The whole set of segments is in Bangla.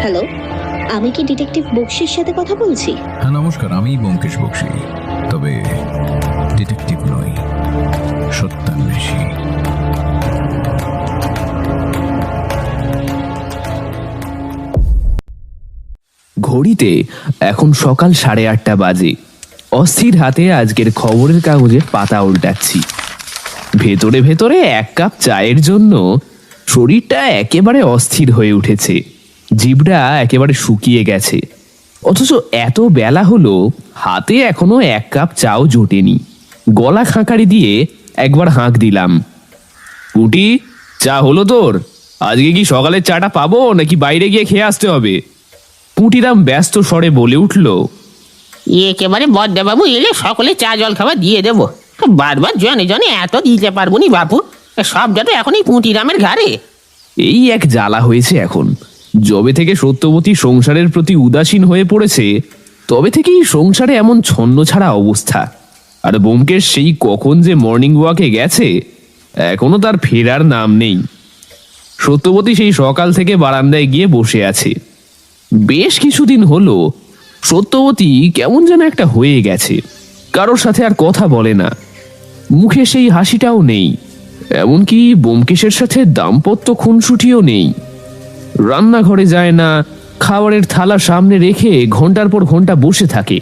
হ্যালো, আমি কি ডিটেকটিভ বক্সির সাথে কথা বলছি? হ্যাঁ নমস্কার, আমি ব্যোমকেশ বক্সি, তবে ডিটেকটিভ নই, সত্যান্বেষী। ঘড়িতে এখন সকাল 8:30 বাজে। অস্থির হাতে আজকের খবরের কাগজের পাতা উল্টাচ্ছি। ভেতরে ভেতরে এক কাপ চায়ের জন্য শরীরটা একেবারে অস্থির হয়ে উঠেছে, জিভটা একেবারে শুকিয়ে গেছে। অথচ এত বেলা হলো, হাতে এখনো এক কাপ চাও জোটেনি। গলা খাঁকারি দিয়ে একবার হাঁক দিলাম, পুটি চা হলো তোর? আজকে কি সকালের চাটা পাবো নাকি বাইরে গিয়ে খেয়ে আসতে হবে? পুটিরাম ব্যস্ত স্বরে বলে উঠল, একেবারে বদ্দাবাবু এলে সকলে চা জল খাবার দিয়ে দেবো। বারবার জনে জনে এত দিতে পারবো নি বাপু, সবটা তো এখন এই পুঁটিরামের ঘাড়ে। এই এক জ্বালা হয়েছে এখন। যবে থেকে সত্যবতী সংসারের প্রতি উদাসীন হয়ে পড়েছে, তবে থেকেই সংসারে এমন ছন্ন ছাড়া অবস্থা। আর ব্যোমকেশ সেই কখন যে মর্নিং ওয়াকে গেছে, এখনো তার ফেরার নাম নেই। সত্যবতী সেই সকাল থেকে বারান্দায় গিয়ে বসে আছে। বেশ কিছুদিন হলো সত্যবতী কেমন যেন একটা হয়ে গেছে, কারোর সাথে আর কথা বলে না, মুখে সেই হাসিটাও নেই, এমনকি ব্যোমকেশের সাথে দাম্পত্য খুনসুটিও নেই। রান্নাঘরে যায় না, খাবারের থালা সামনে রেখে ঘন্টার পর ঘন্টা বসে থাকে,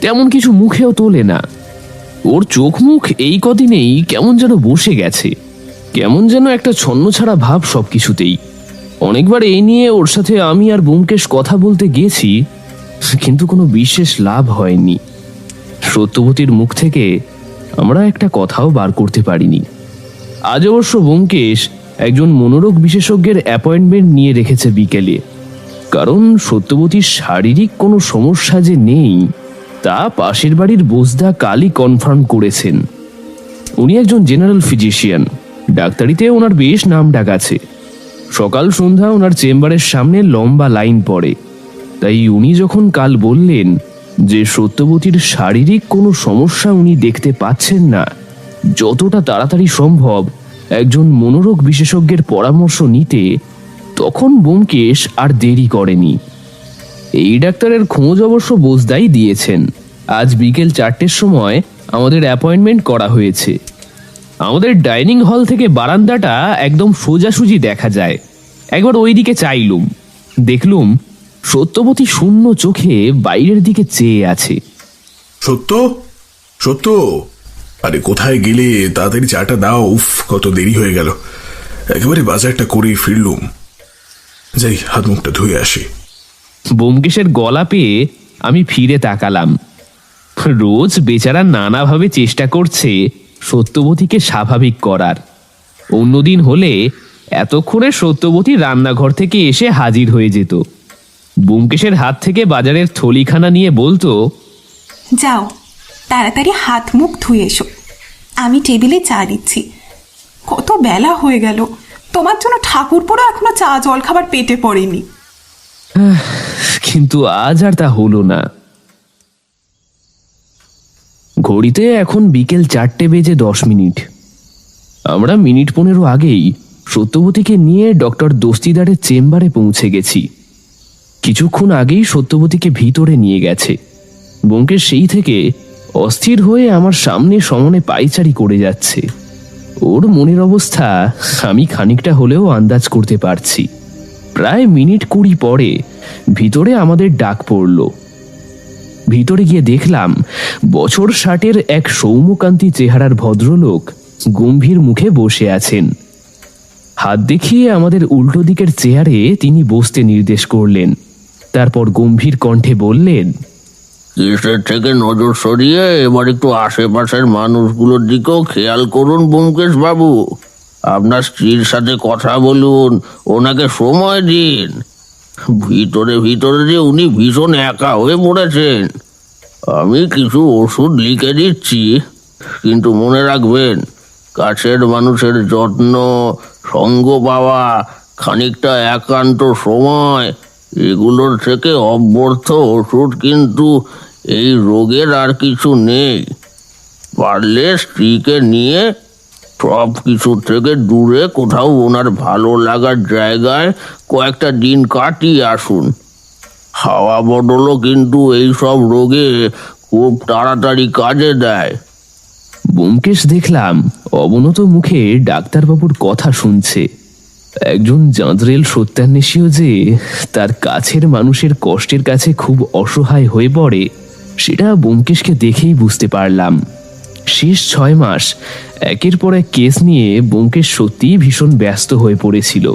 তেমন কিছু মুখেও তোলে না। ওর চোখ মুখ এই কদিনেই কেমন যেন বসে গেছে, কেমন যেন একটা ছন্নছাড়া ভাব সবকিছুতেই। অনেকবার এই নিয়ে ওর সাথে আমি আর ব্যোমকেশ কথা বলতে গেছি, কিন্তু কোনো বিশেষ লাভ হয়নি। সত্যবতীর মুখ থেকে আমরা একটা কথাও বার করতে পারিনি। আজ অবশ্য ব্যোমকেশ একজন মনোরোগ বিশেষজ্ঞের অ্যাপয়েন্টমেন্ট নিয়ে রেখেছে বিকেলে, কারণ সত্যবতীর শারীরিক কোনো সমস্যা যে নেই তা পাশের বাড়ির বোসদা কালই কনফার্ম করেছেন। উনি একজন জেনারেল ফিজিশিয়ান, ডাক্তারিতে ওনার বেশ নাম ডাক আছে। সকাল সন্ধ্যা ওনার চেম্বারের সামনে লম্বা লাইন পড়ে। তাই উনি যখন কাল বললেন যে সত্যবতীর শারীরিক কোনো সমস্যা উনি দেখতে পাচ্ছেন না, যতটা তাড়াতাড়ি সম্ভব একজন মনোরোগ বিশেষজ্ঞের পরামর্শ নিতে, তখন ব্যোমকেশ আর দেরি করেনি। এই ডাক্তারের খোঁজ অবশ্য বোসদাই দিয়েছেন। আজ বিকেল 4টের সময় আমাদের অ্যাপয়েন্টমেন্ট করা হয়েছে। আমাদের ডাইনিং হল থেকে বারান্দাটা একদম সোজাসুজি দেখা যায়। একবার ওই দিকে চাইলুম, দেখলুম সত্যবতী শূন্য চোখে বাইরের দিকে চেয়ে আছে। সত্য, সত্য, আরে কোথায় গেলে? তাড়াতাড়ি চাটা দাও। উফ, কত দেরি হয়ে গেল। একেবারে বাজারটা করেই ফিরলুম। যাই, হাত মুখটা ধুয়ে আসি। ব্যোমকেশের গলা পেয়ে আমি ফিরে তাকালাম। রোজ বেচারা নানাভাবে চেষ্টা করছে সত্যবতীকে স্বাভাবিক করার। অন্যদিন হলে এতক্ষণে সত্যবতী রান্নাঘর থেকে এসে হাজির হয়ে যেত। ব্যোমকেশের হাত থেকে বাজারের থলিখানা নিয়ে বলতো, যাও তাড়াতাড়ি হাত মুখ ধুয়ে এসো, আমি টেবিলে চা দিচ্ছি। কত বেলা হয়ে গেল, তোমার জন্য ঠাকুরপোড়া এখনো চা জল খাবার পেটে পড়েনি। কিন্তু আজ আর তা হলো না। ঘড়িতে এখন বিকেল 4:10। আমরা মিনিট 15 আগেই সত্যবতীকে নিয়ে ডক্টর দস্তিদারের চেম্বারে পৌঁছে গেছি। কিছুক্ষণ আগেই সত্যবতীকে ভিতরে নিয়ে গেছে। ব্যোমকেশ সেই থেকে অস্থির হয়ে আমার সামনে সমনে পায়চারি করে যাচ্ছে। ওর মনের অবস্থা আমি খানিকটা হলেও আন্দাজ করতে পারছি। প্রায় মিনিট 20 পরে ভিতরে আমাদের ডাক পড়ল। ভিতরে গিয়ে দেখলাম বছর 60-এর এক সৌম্যকান্তি চেহারার ভদ্রলোক গম্ভীর মুখে বসে আছেন। হাত দেখিয়ে আমাদের উল্টো দিকের চেয়ারে তিনি বসতে নির্দেশ করলেন। তারপর গম্ভীর কণ্ঠে বললেন, কিসের থেকে নজর সরিয়ে এবার একটু আশেপাশের মানুষগুলোর দিকেও খেয়াল করুন ব্যোমকেশ বাবু। আপনার স্ত্রীর সাথে কথা বলুন, ওনাকে সময় দিন। ভিতরে ভিতরে যে উনি ভীষণ একা হয়ে পড়েছেন। আমি কিছু ওষুধ লিখে দিচ্ছি, কিন্তু মনে রাখবেন, কাছের মানুষের যত্ন, সঙ্গ পাওয়া, খানিকটা একান্ত সময়, এগুলোর থেকে অব্যর্থ ওষুধ কিন্তু এই রোগের আর কিছু নেই। পারলে স্ত্রীকে নিয়ে সব কিছুর থেকে দূরে কোথাও ওনার ভালো লাগার জায়গায় কয়েকটা দিন কাটিয়ে আসুন। হাওয়া বদলও কিন্তু এই সব রোগে খুব তাড়াতাড়ি কাজে দেয়। ব্যোমকেশ দেখলাম অবনত মুখে ডাক্তারবাবুর কথা শুনছে। একজন জাঁদরেল সত্যান্বেষীও যে তার কাছের মানুষের কষ্টের কাছে খুব অসহায় হয়ে পড়ে, সেটা ব্যোমকেশকে দেখেই বুঝতে পারলাম। শেষ 6 মাস একের পর এক কেস নিয়ে ব্যোমকেশ সত্যিই ভীষণ ব্যস্ত হয়ে পড়েছিল।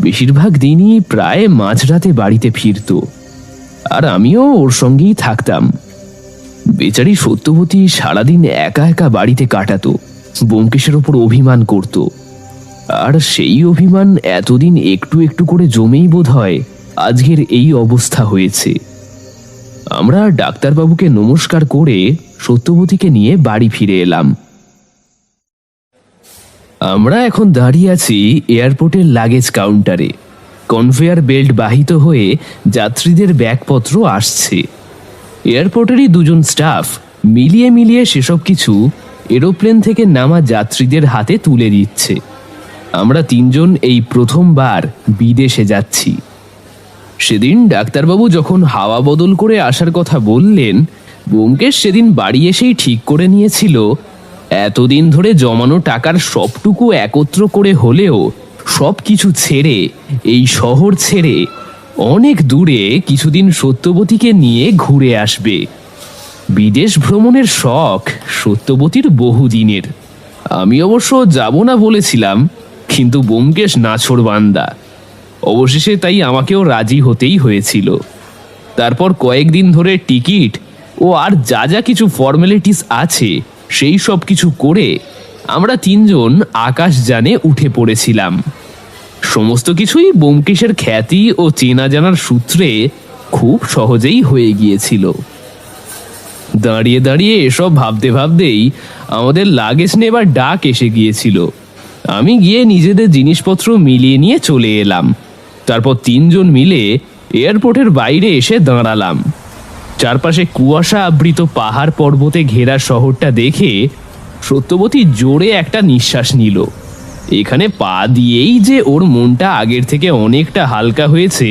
বেশিরভাগ দিনই প্রায় মাঝরাতে বাড়িতে ফিরত, আর আমিও ওর সঙ্গেই থাকতাম। বেচারি সত্যবতী সারাদিন একা একা বাড়িতে কাটাতো, ব্যোমকেশের ওপর অভিমান করত। আর সেই অভিমান এতদিন একটু একটু করে জমেই বোধহয় আজকের এই অবস্থা হয়েছে। আমরা ডাক্তারবাবুকে নমস্কার করে সত্যবতীকে নিয়ে বাড়ি ফিরে এলাম। আমরা এখন দাঁড়িয়ে আছি এয়ারপোর্টের লাগেজ কাউন্টারে। কনভেয়ার বেল্ট বাহিত হয়ে যাত্রীদের ব্যাগপত্র আসছে। এয়ারপোর্টেরই 2 জন স্টাফ মিলিয়ে মিলিয়ে সেসব কিছু এরোপ্লেন থেকে নামা যাত্রীদের হাতে তুলে দিচ্ছে। আমরা 3 জন এই প্রথমবার বিদেশে যাচ্ছি। সেদিন ডাক্তারবাবু যখন হাওয়া বদল করে আসার কথা বললেন, ব্যোমকেশ সেদিন বাড়ি এসেই ঠিক করে নিয়েছিল এতদিন ধরে জমানো টাকার সবটুকু একত্র করে হলেও সব কিছু ছেড়ে, এই শহর ছেড়ে অনেক দূরে কিছুদিন সত্যবতীকে নিয়ে ঘুরে আসবে। বিদেশ ভ্রমণের শখ সত্যবতীর বহুদিনের। আমি অবশ্য যাব না বলেছিলাম, কিন্তু ব্যোমকেশ নাছোড়বান্দা। অবশেষে তাই আমাকেও রাজি হতেই হয়েছিল। তারপর কয়েকদিন ধরে টিকিট ও আর যা যা কিছু ফর্মালিটিস আছে সেই সব কিছু করে আমরা 3 জন আকাশযানে উঠে পড়েছিলাম। সমস্ত কিছুই ব্যোমকেশের খ্যাতি ও চেনা জানার সূত্রে খুব সহজেই হয়ে গিয়েছিল। দাঁড়িয়ে দাঁড়িয়ে এসব ভাবতে ভাবতেই আমাদের লাগেজ নেবার ডাক এসে গিয়েছিল। আমি গিয়ে নিজেদের জিনিসপত্র মিলিয়ে নিয়ে চলে এলাম। তারপর 3 জন মিলে এয়ারপোর্টের বাইরে এসে দাঁড়ালাম। চারপাশে কুয়াশা আবৃত পাহাড় পর্বতে ঘেরা শহরটা দেখে সত্যবতী জোরে একটা নিঃশ্বাস নিল। এখানে পা দিয়েই যে ওর মনটা আগের থেকে অনেকটা হালকা হয়েছে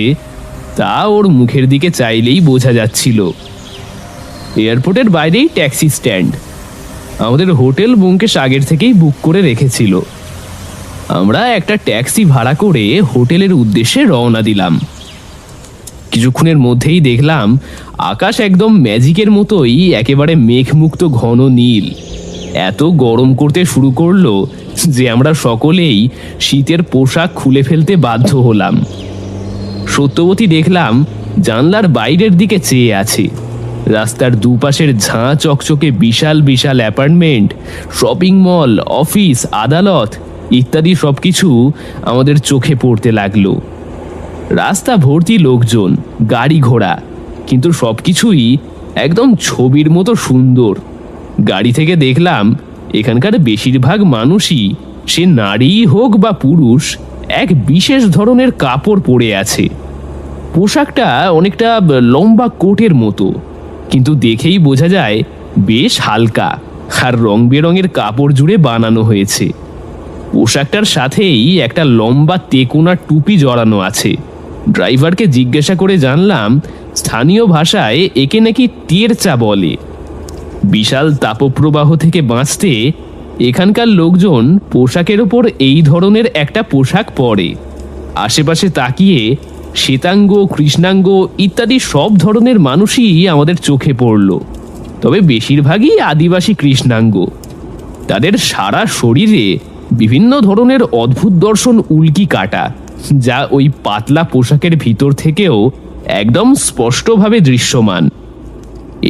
তা ওর মুখের দিকে চাইলেই বোঝা যাচ্ছিল। এয়ারপোর্টের বাইরেই ট্যাক্সি স্ট্যান্ড। আমাদের হোটেল ব্যোমকেশ আগের থেকেই বুক করে রেখেছিল। আমরা একটা ট্যাক্সি ভাড়া করে হোটেলের উদ্দেশ্যে রওনা দিলাম। কিছুক্ষণের মধ্যেই দেখলাম আকাশ একদম ম্যাজিকের মতোই একেবারে মেঘমুক্ত ঘন নীল। এত গরম করতে শুরু করলো যে আমরা সকলেই শীতের পোশাক খুলে ফেলতে বাধ্য হলাম। সত্যবতী দেখলাম জানলার বাইরের দিকে চেয়ে আছে। রাস্তার দুপাশের ঝাঁ চকচকে বিশাল বিশাল অ্যাপার্টমেন্ট, শপিং মল, অফিস, আদালত ইত্যাদি সবকিছু আমাদের চোখে পড়তে লাগলো। রাস্তা ভর্তি লোকজন, গাড়ি ঘোড়া, কিন্তু সবকিছুই একদম ছবির মতো সুন্দর। গাড়ি থেকে দেখলাম এখানকার বেশিরভাগ মানুষই, সে নারী হোক বা পুরুষ, এক বিশেষ ধরনের কাপড় পরে আছে। পোশাকটা অনেকটা লম্বা কোটের মতো, কিন্তু দেখেই বোঝা যায় বেশ হালকা আর রং বেরঙের কাপড় জুড়ে বানানো হয়েছে। পোশাকটার সাথেই একটা লম্বা তেকোনা টুপি জড়ানো আছে। ড্রাইভারকে জিজ্ঞাসা করে জানলাম স্থানীয় ভাষায় একে নাকি টেরচা বলে। বিশাল তাপপ্রবাহ থেকে বাঁচতে এখানকার লোকজন পোশাকের ওপর এই ধরনের একটা পোশাক পরে। আশেপাশে তাকিয়ে শ্বেতাঙ্গ, কৃষ্ণাঙ্গ ইত্যাদি সব ধরনের মানুষই আমাদের চোখে পড়ল, তবে বেশিরভাগই আদিবাসী কৃষ্ণাঙ্গ। তাদের সারা শরীরে বিভিন্ন ধরনের অদ্ভুত দর্শন উল্কি কাটা, যা ওই পাতলা পোশাকের ভিতর থেকেও একদম স্পষ্টভাবে দৃশ্যমান।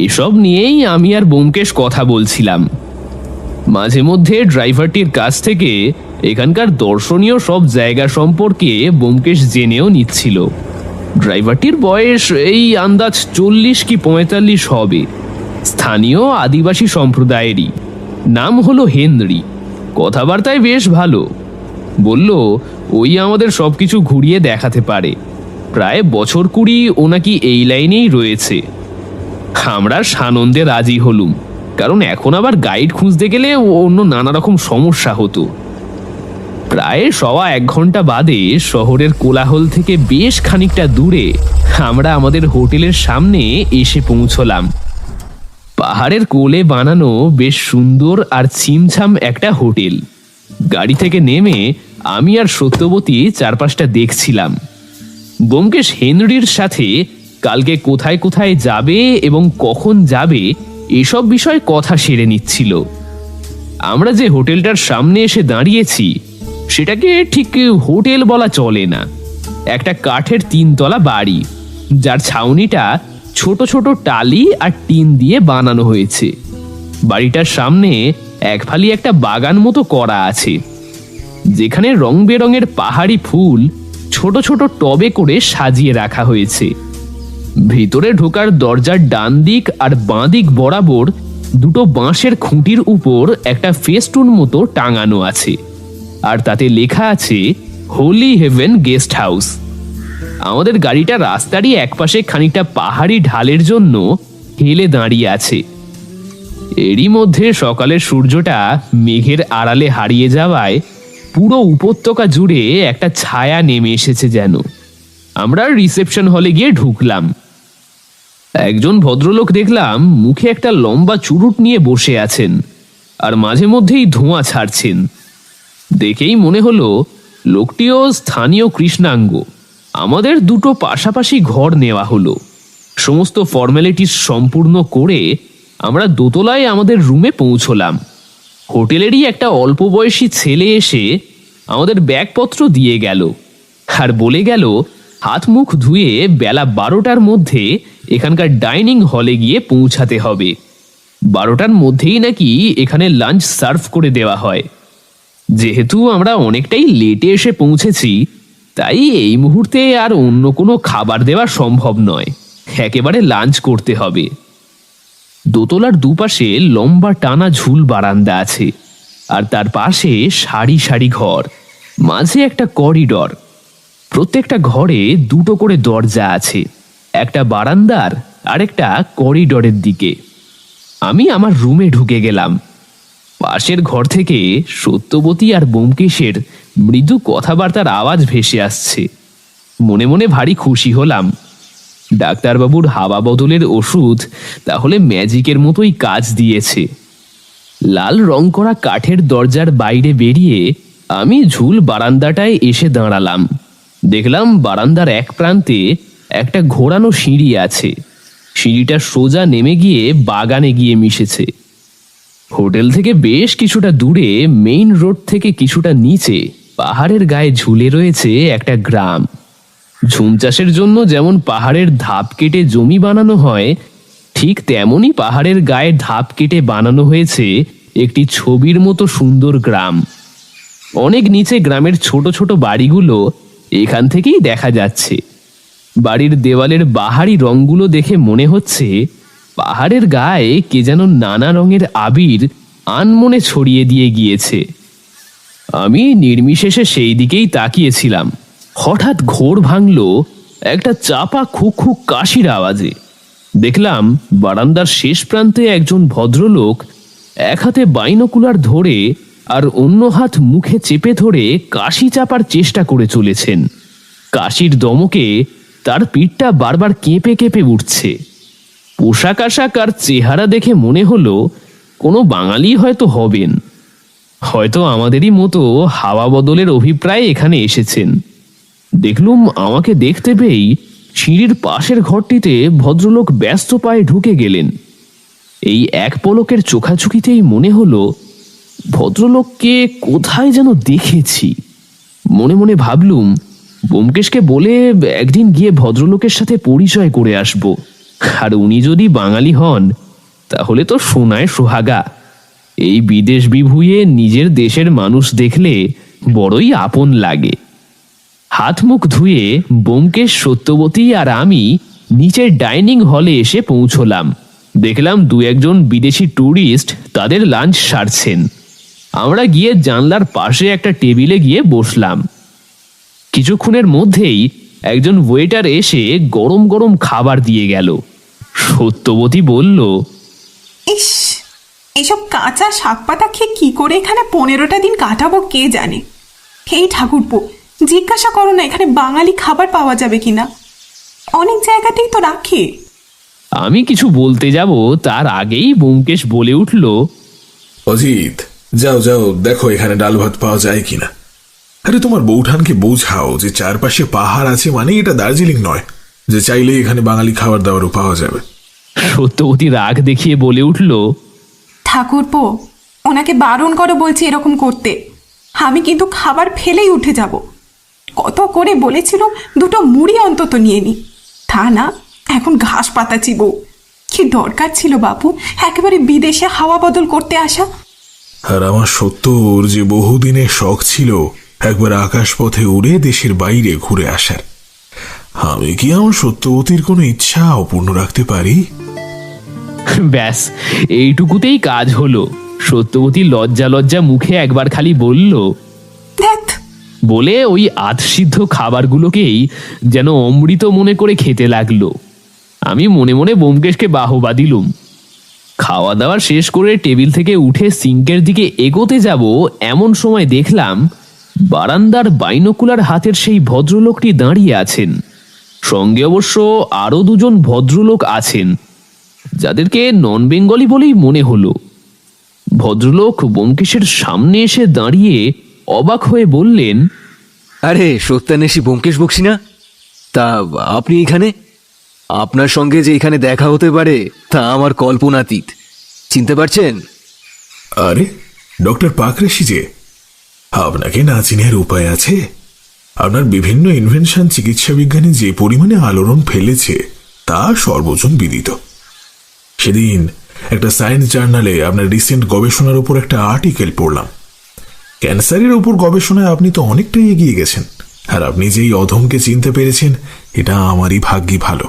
এসব নিয়েই আমি আর ব্যোমকেশ কথা বলছিলাম। মাঝে মধ্যে ড্রাইভারটির কাছ থেকে এখানকার দর্শনীয় সব জায়গা সম্পর্কে ব্যোমকেশ জেনেও নিচ্ছিল। ড্রাইভারটির বয়স এই আন্দাজ 40 কি 45 হবে। স্থানীয় আদিবাসী সম্প্রদায়েরই, নাম হলো হেনরি। কথাবার্তায় বেশ ভালো। বলল ওই আমাদের সবকিছু ঘুরিয়ে দেখাতে পারে। প্রায় বছর 20 ও নাকি এই লাইনেই রয়েছে। আমরা সানন্দে রাজি হলুম, কারণ এখন আবার গাইড খুঁজতে গেলে অন্য নানা রকম সমস্যা হতো। প্রায় 1.25 ঘন্টা বাদে শহরের কোলাহল থেকে বেশ খানিকটা দূরে আমরা আমাদের হোটেলের সামনে এসে পৌঁছলাম। পাহাড়ের কোলে বানানো বেশ সুন্দর আর ছিমছাম একটা হোটেল। গাড়ি থেকে নেমে আমি আর সত্যবতী চারপাশটা দেখছিলাম। ব্যোমকেশ হেনরির সাথে কালকে কোথায় কোথায় যাবে এবং কখন যাবে এসব বিষয়ে কথা সেরে নিচ্ছিল। আমরা যে হোটেলটার সামনে এসে দাঁড়িয়েছি সেটাকে ঠিক হোটেল বলা চলে না, একটা কাঠের 3 তলা বাড়ি, যার ছাউনিটা ছোট ছোট টালি আর টিন দিয়ে বানানো হয়েছে। বাড়িটার সামনে এক ফালি একটা বাগান মতো করা আছে, যেখানে রং বেরঙের পাহাড়ি ফুল ছোট ছোট টবে করে সাজিয়ে রাখা হয়েছে। ভিতরে ঢোকার দরজার ডান দিক আর বাঁ দিক বরাবর দুটো বাঁশের খুঁটির উপর একটা ফেস্টুন মতো টাঙানো আছে, আর তাতে লেখা আছে হোলি হেভেন গেস্ট হাউস। আমাদের গাড়িটা রাস্তারই একপাশে খানিকটা পাহাড়ি ঢালের জন্য হেলে দাঁড়িয়ে আছে। এরই মধ্যে সকালের সূর্যটা মেঘের আড়ালে হারিয়ে যাওয়ায় পুরো উপত্যকা জুড়ে একটা ছায়া নেমে এসেছে যেন। আমরা রিসেপশন হলে গিয়ে ঢুকলাম। একজন ভদ্রলোক দেখলাম মুখে একটা লম্বা চুরুট নিয়ে বসে আছেন আর মাঝে মধ্যেই ধোঁয়া ছাড়ছেন। দেখেই মনে হলো লোকটিও স্থানীয় কৃষ্ণাঙ্গ। আমাদের দুটো পাশাপাশি ঘর নেওয়া হলো। সমস্ত ফর্মালিটিস সম্পূর্ণ করে আমরা দোতলায় আমাদের রুমে পৌঁছলাম। হোটেলেরই একটা অল্প বয়সী ছেলে এসে আমাদের ব্যাগপত্র দিয়ে গেল আর বলে গেল হাত মুখ ধুয়ে বেলা 12টার মধ্যে এখানকার ডাইনিং হলে গিয়ে পৌঁছাতে হবে। 12টার মধ্যেই নাকি এখানে লাঞ্চ সার্ভ করে দেওয়া হয়। যেহেতু আমরা অনেকটাই লেটে এসে পৌঁছেছি, তাই এই মুহূর্তে আর অন্য কোনো খাবার দেওয়া সম্ভব নয়, একেবারে লাঞ্চ করতে হবে। দোতলার দুপাশে লম্বা টানা ঝুল বারান্দা আছে, আর তার পাশে সারি সারি ঘর, মাঝে একটা করিডর। প্রত্যেকটা ঘরে দুটো করে দরজা আছে, একটা বারান্দার আর একটা করিডরের দিকে। আমি আমার রুমে ঢুকে গেলাম। পাশের ঘর থেকে সত্যবতী আর ব্যোমকেশের মৃদু কথাবার্তার আওয়াজ ভেসে আসছে। মনে মনে ভারী খুশি হলাম। ডাক্তারবাবুর হাওয়া বদলের ওষুধ তাহলে ম্যাজিকের মতোই কাজ দিয়েছে। লাল রং করা কাঠের দরজার বাইরে বেরিয়ে আমি ঝুল বারান্দাটায় এসে দাঁড়ালাম। দেখলাম বারান্দার এক প্রান্তে একটা ঘোরানো সিঁড়ি আছে। সিঁড়িটা সোজা নেমে গিয়ে বাগানে গিয়ে মিশেছে। হোটেল থেকে বেশ কিছুটা দূরে মেইন রোড থেকে কিছুটা নিচে পাহাড়ের গায়ে ঝুলে রয়েছে একটা গ্রাম। ঝুম চাষের জন্য যেমন পাহাড়ের ধাপ কেটে জমি বানানো হয়, ঠিক তেমনই পাহাড়ের গায়ে ধাপ কেটে বানানো হয়েছে একটি ছবির মতো সুন্দর গ্রাম। অনেক নিচে গ্রামের ছোট ছোট বাড়িগুলো এখান থেকেই দেখা যাচ্ছে। বাড়ির দেওয়ালের বাহারি রংগুলো দেখে মনে হচ্ছে পাহাড়ের গায়ে কে যেন নানা রঙের আবির আনমনে ছড়িয়ে দিয়ে গিয়েছে। আমি নির্বিশেষে সেই দিকেই তাকিয়েছিলাম। হঠাৎ ঘোর ভাঙল একটা চাপা খুক খুক কাশির আওয়াজে। দেখলাম বারান্দার শেষ প্রান্তে একজন ভদ্রলোক এক হাতে বাইনোকুলার ধরে আর অন্য হাত মুখে চেপে ধরে কাশি চাপার চেষ্টা করে চলেছেন। কাশির দমকে তার পিঠটা বারবার কেঁপে কেঁপে উঠছে। পোশাক আশাক আর চেহারা দেখে মনে হলো কোনো বাঙালি হয়তো হবেন, হয়তো আমাদেরই মতো হাওয়া বদলের অভিপ্রায়ে এখানে এসেছেন। দেখলুম আমাকে দেখতে পেয়েই সিঁড়ির পাশের ঘরটিতে ভদ্রলোক ব্যস্ত পায়ে ঢুকে গেলেন। এই এক পলকের চোখাচোখিতেই মনে হলো ভদ্রলোককে কোথায় যেন দেখেছি। মনে মনে ভাবলুম ব্যোমকেশকে বলে একদিন গিয়ে ভদ্রলোকের সাথে পরিচয় করে আসব, আর উনি যদি বাঙালি হন তাহলে তো সোনায় সোহাগা। এই বিদেশ বিভুঁইয়ে নিজের দেশের মানুষ দেখলে বড়ই আপন লাগে। হাত মুখ ধুয়ে ব্যোমকেশ, সত্যবতী আর আমি নিচের ডাইনিং হলে এসে পৌঁছলাম। দেখলাম 2-1 বিদেশি ট্যুরিস্ট তাদের লাঞ্চ সারছেন। আমরা গিয়ে জানলার পাশে একটা টেবিলে গিয়ে বসলাম। কিছুক্ষণের মধ্যেই একজন ওয়েটার এসে গরম গরম খাবার দিয়ে গেল। সত্যবতী বলল, ইস, এইসব কাঁচা শাক পাতা খেয়ে কি করে এখানে 15টা দিন কাটাবো কে জানে। এই ঠাকুরপো, জিজ্ঞাসা করো না এখানে বাঙালি খাবার পাওয়া যাবে কিনা। অনেক জায়গাতেই তো রাখে। আমি কিছু বলতে যাব তার আগেই ব্যোমকেশ বলে উঠল, অজিত, যাও যাও দেখো এখানে ডাল ভাত পাওয়া যায় কিনা। আরে তোমার বৌঠানকে বোঝাও যে চারপাশে পাহাড় আছে মানে এটা দার্জিলিং নয় যে চাইলে এখানে বাঙালি খাবার দাবারও পাওয়া যাবে। সত্যবতী রাগ দেখিয়ে বলে উঠল, ঠাকুরপো, ওনাকে বারণ করো বলছি এরকম করতে। আমি কিন্তু খাবার ফেলেই উঠে যাব। কত করে বলেছিল দুটো মুড়ি অন্তত নিয়ে নি, তা না এখন ঘাস পাতা চিবো। কি দরকার ছিল বাপু একেবারে বিদেশে হাওয়া বদল করতে আসা। আর আমার সত্যর যে বহুদিনের শখ ছিল একবার আকাশপথে উড়ে দেশের বাইরে ঘুরে আসার, আমি কি আমার সত্যবতীর কোনো ইচ্ছা অপূর্ণ রাখতে পারি? ব্যাস এইটুকুতেই কাজ হলো। সত্যবতী লজ্জা লজ্জা মুখে একবার খালি বলল, ধ্যাৎ, বলে ওই আধসিদ্ধ খাবারগুলোকেই যেন অমৃত মনে করে খেতে লাগলো। আমি মনে মনে ব্যোমকেশকে বাহবা দিলুম। খাওয়া দাওয়া শেষ করে টেবিল থেকে উঠে সিঙ্কের দিকে এগোতে যাব এমন সময় দেখলাম বারান্দার বাইনোকুলার হাতের সেই ভদ্রলোকটি দাঁড়িয়ে আছেন। সঙ্গে অবশ্য আরো দুজন ভদ্রলোক আছেন, যাদেরকে নন বেঙ্গলি বলেই মনে হলো। ভদ্রলোক ব্যোমকেশের সামনে এসে দাঁড়িয়ে অবাক হয়ে বললেন, আরে সত্যান্বেষী ব্যোমকেশ বক্সী না? তা আপনি এখানে? আপনার সঙ্গে যে এখানে দেখা হতে পারে তা আমার কল্পনাতীত। চিনতে পারছেন? আরে ডক্টর পাকরেশি যে, আপনাকে না চিনার উপায় আছে? আপনার বিভিন্ন ইনভেনশন চিকিৎসা বিজ্ঞানে যে পরিমাণে আলোড়ন ফেলেছে তা সর্বজন বিদিত। সেদিন একটা সায়েন্স জার্নালে আপনার রিসেন্ট গবেষণার উপর একটা আর্টিকেল পড়লাম। ক্যান্সারের উপর গবেষণায় আপনি তো অনেকটাই এগিয়ে গেছেন, আর আপনি যেই অধমকে চিনতে পেরেছেন এটা আমারই ভাগ্যি ভালো।